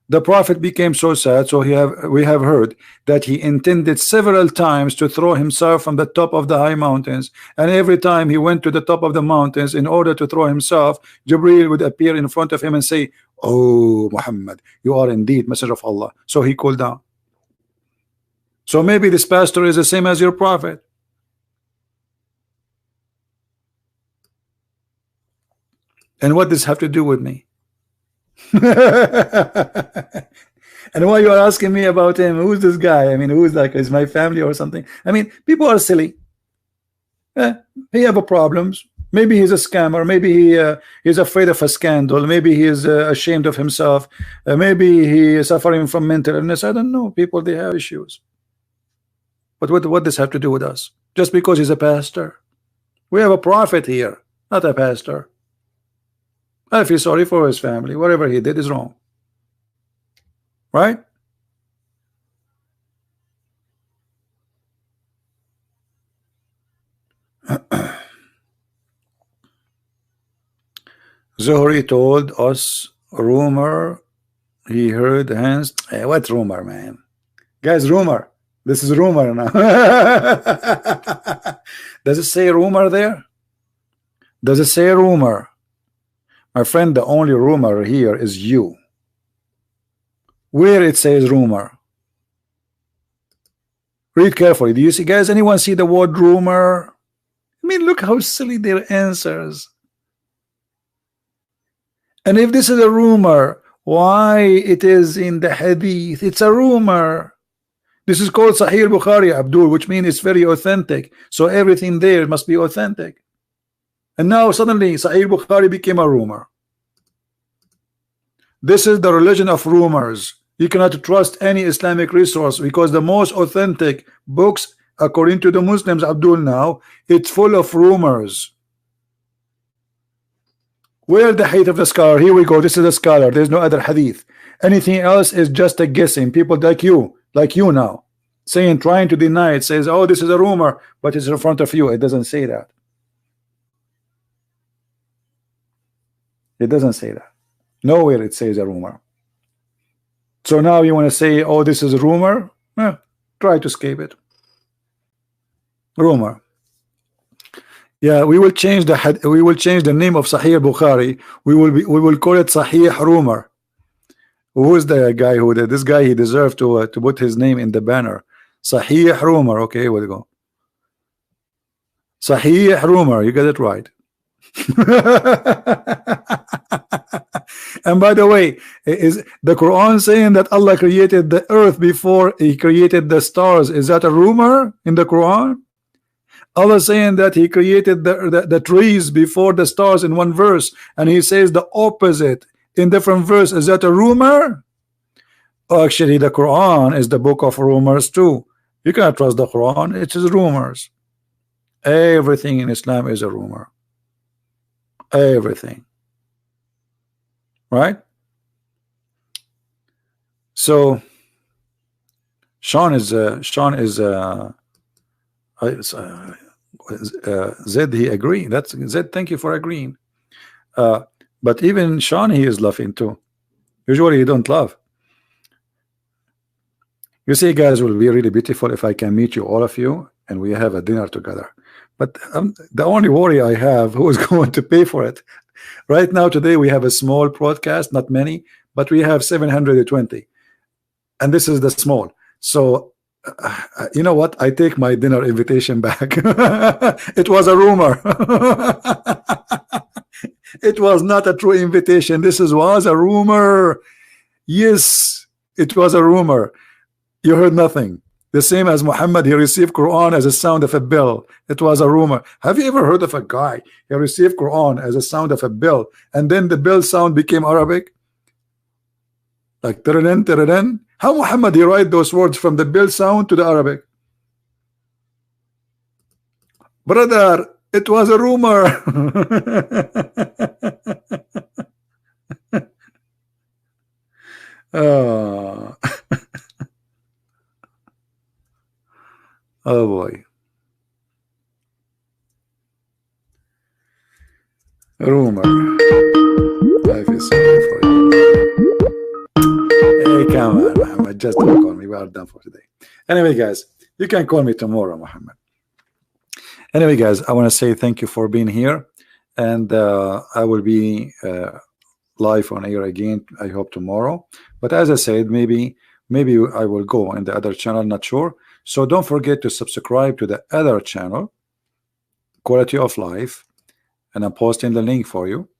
The prophet became so sad, so we have heard that he intended several times to throw himself from the top of the high mountains, and every time he went to the top of the mountains in order to throw himself, Jibril would appear in front of him and say, oh Muhammad, you are indeed messenger of Allah. So he cooled down. So maybe this pastor is the same as your prophet. And what does this have to do with me? And why you are asking me about him? Who's this guy? I mean, who's like, is my family or something? I mean, people are silly. He have a problems. Maybe he's a scammer. Maybe he's afraid of a scandal. Maybe he is ashamed of himself. Maybe he is suffering from mental illness. I don't know. People, they have issues. But what does have to do with us? Just because he's a pastor? We have a prophet here, not a pastor. I feel sorry for his family. Whatever he did is wrong. Right? Zuhri told us rumor he heard hands. Hey, what rumor, man? Guys, rumor. This is rumor now. Does it say rumor there? Does it say rumor? My friend, the only rumor here is you. Where it says rumor? Read carefully. Do you see, guys, anyone see the word rumor? I mean, look how silly their answers. And if this is a rumor, why it is in the hadith? It's a rumor. This is called Sahih Bukhari, Abdul, which means it's very authentic. So everything there must be authentic. And now suddenly Sahih Bukhari became a rumor. This is the religion of rumors. You cannot trust any Islamic resource because the most authentic books, according to the Muslims, Abdul, now, it's full of rumors. Where the height of the scholar? Here we go. This is a scholar. There's no other hadith. Anything else is just a guessing. People like you now, saying, trying to deny it, says, oh, this is a rumor, but it's in front of you. It doesn't say that. It doesn't say that. Nowhere it says a rumor. So now you want to say, oh, this is a rumor? Try to escape it. Rumor. Yeah, we will change the name of Sahih Bukhari. We will call it Sahih Rumor. Who is the guy who did this? Guy, he deserved to put his name in the banner. Sahih Rumor. Okay, here we go. Sahih Rumor. You get it right. And by the way, is the Quran saying that Allah created the earth before He created the stars? Is that a rumor in the Quran? Allah saying that He created the trees before the stars in one verse, and He says the opposite in different verse. Is that a rumor? Oh, actually, the Quran is the book of rumors too. You cannot trust the Quran. It is rumors. Everything in Islam is a rumor. Everything. Right? So Sean is Zed, he agree. That's Zed, thank you for agreeing. But even Sean, he is laughing too. Usually you don't laugh. You see, guys, will be really beautiful if I can meet you, all of you, and we have a dinner together. But the only worry I have, who is going to pay for it? Right now, today, we have a small broadcast, not many, but we have 720. And this is the small. So, you know what? I take my dinner invitation back. It was a rumor. It was not a true invitation. This was a rumor. Yes, it was a rumor. You heard nothing. The same as Muhammad, he received Quran as a sound of a bell. It was a rumor. Have you ever heard of a guy, he received Quran as a sound of a bell, and then the bell sound became Arabic? Like taradan, taradan. How Muhammad, he write those words from the bell sound to the Arabic? Brother, it was a rumor. Oh. Oh boy. Rumor. Life is sorry for you. Hey, come on, Muhammad. Just don't call me. We are done for today. Anyway, guys, you can call me tomorrow, Muhammad. Anyway, guys, I want to say thank you for being here. And I will be live on air again, I hope tomorrow. But as I said, maybe I will go in the other channel, not sure. So don't forget to subscribe to the other channel, Quality of Life, and I'm posting the link for you,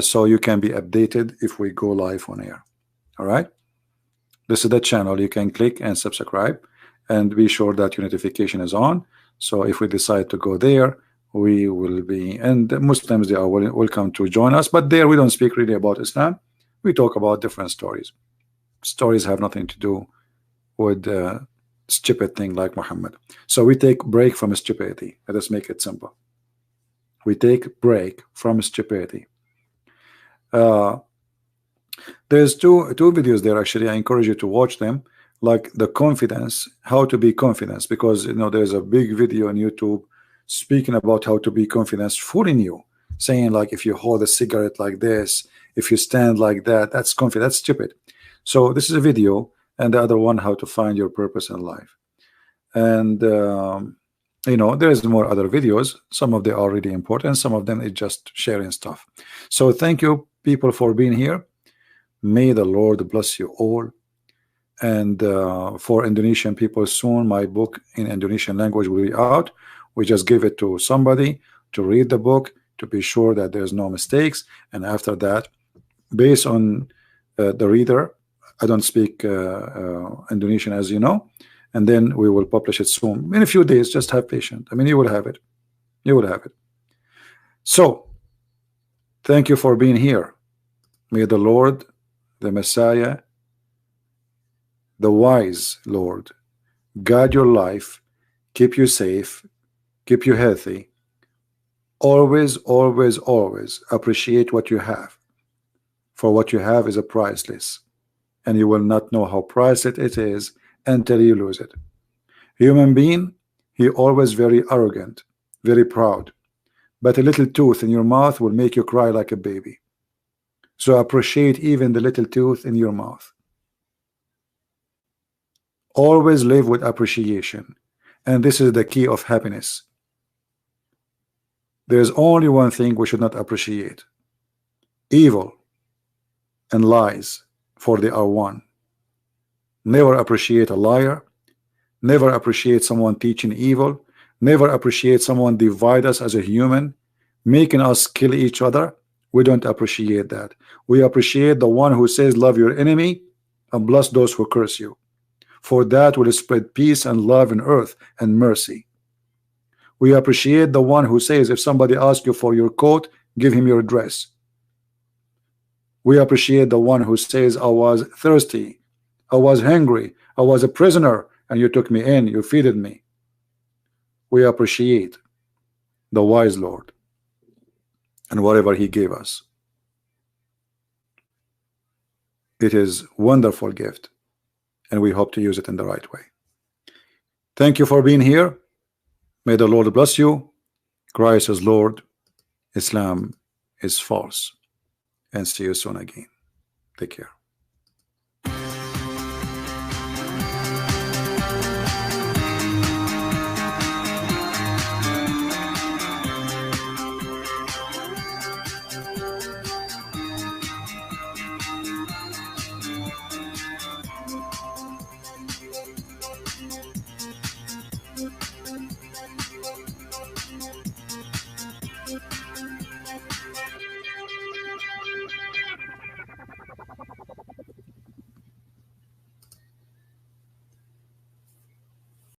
so you can be updated if we go live on air. All right, this is the channel. You can click and subscribe, and be sure that your notification is on. So if we decide to go there, we will be, and the Muslims, they are welcome to join us. But there we don't speak really about Islam. We talk about different stories. Stories have nothing to do with stupid thing like Muhammad. So we take break from stupidity. Let us make it simple. We take break from stupidity. There's two videos there, actually. I encourage you to watch them, like the confidence, how to be confident, because there's a big video on YouTube speaking about how to be confident, fooling you, saying like if you hold a cigarette like this, if you stand like that, that's confident. That's stupid. So this is a video, and the other one, how to find your purpose in life. And there is more other videos. Some of them are really important, some of them is just sharing stuff. So thank you, people, for being here. May the Lord bless you all. And for Indonesian people, soon my book in Indonesian language will be out. We just give it to somebody to read the book to be sure that there's no mistakes, and after that, based on the reader, I don't speak Indonesian, as you know, and then we will publish it soon in a few days. Just have patience. I mean, you will have it. You will have it. So thank you for being here. May the Lord, the Messiah, the wise Lord, guide your life, keep you safe, keep you healthy. Always, always, always appreciate what you have, for what you have is a priceless, and you will not know how priceless it is until you lose it. Human being, he always very arrogant, very proud, but a little tooth in your mouth will make you cry like a baby. So appreciate even the little tooth in your mouth. Always live with appreciation, and this is the key of happiness. There's only one thing we should not appreciate: evil and lies, for they are one. Never appreciate a liar, never appreciate someone teaching evil, never appreciate someone divide us as a human, making us kill each other. We don't appreciate that. We appreciate the one who says love your enemy and bless those who curse you, for that will spread peace and love in earth and mercy. We appreciate the one who says if somebody asks you for your coat, give him your dress. We appreciate the one who says I was thirsty, I was hungry, I was a prisoner, and you took me in, you feeded me. We appreciate the wise Lord and whatever he gave us. It is wonderful gift, and we hope to use it in the right way. Thank you for being here. May the Lord bless you. Christ is Lord, Islam is false, and see you soon again. Take care.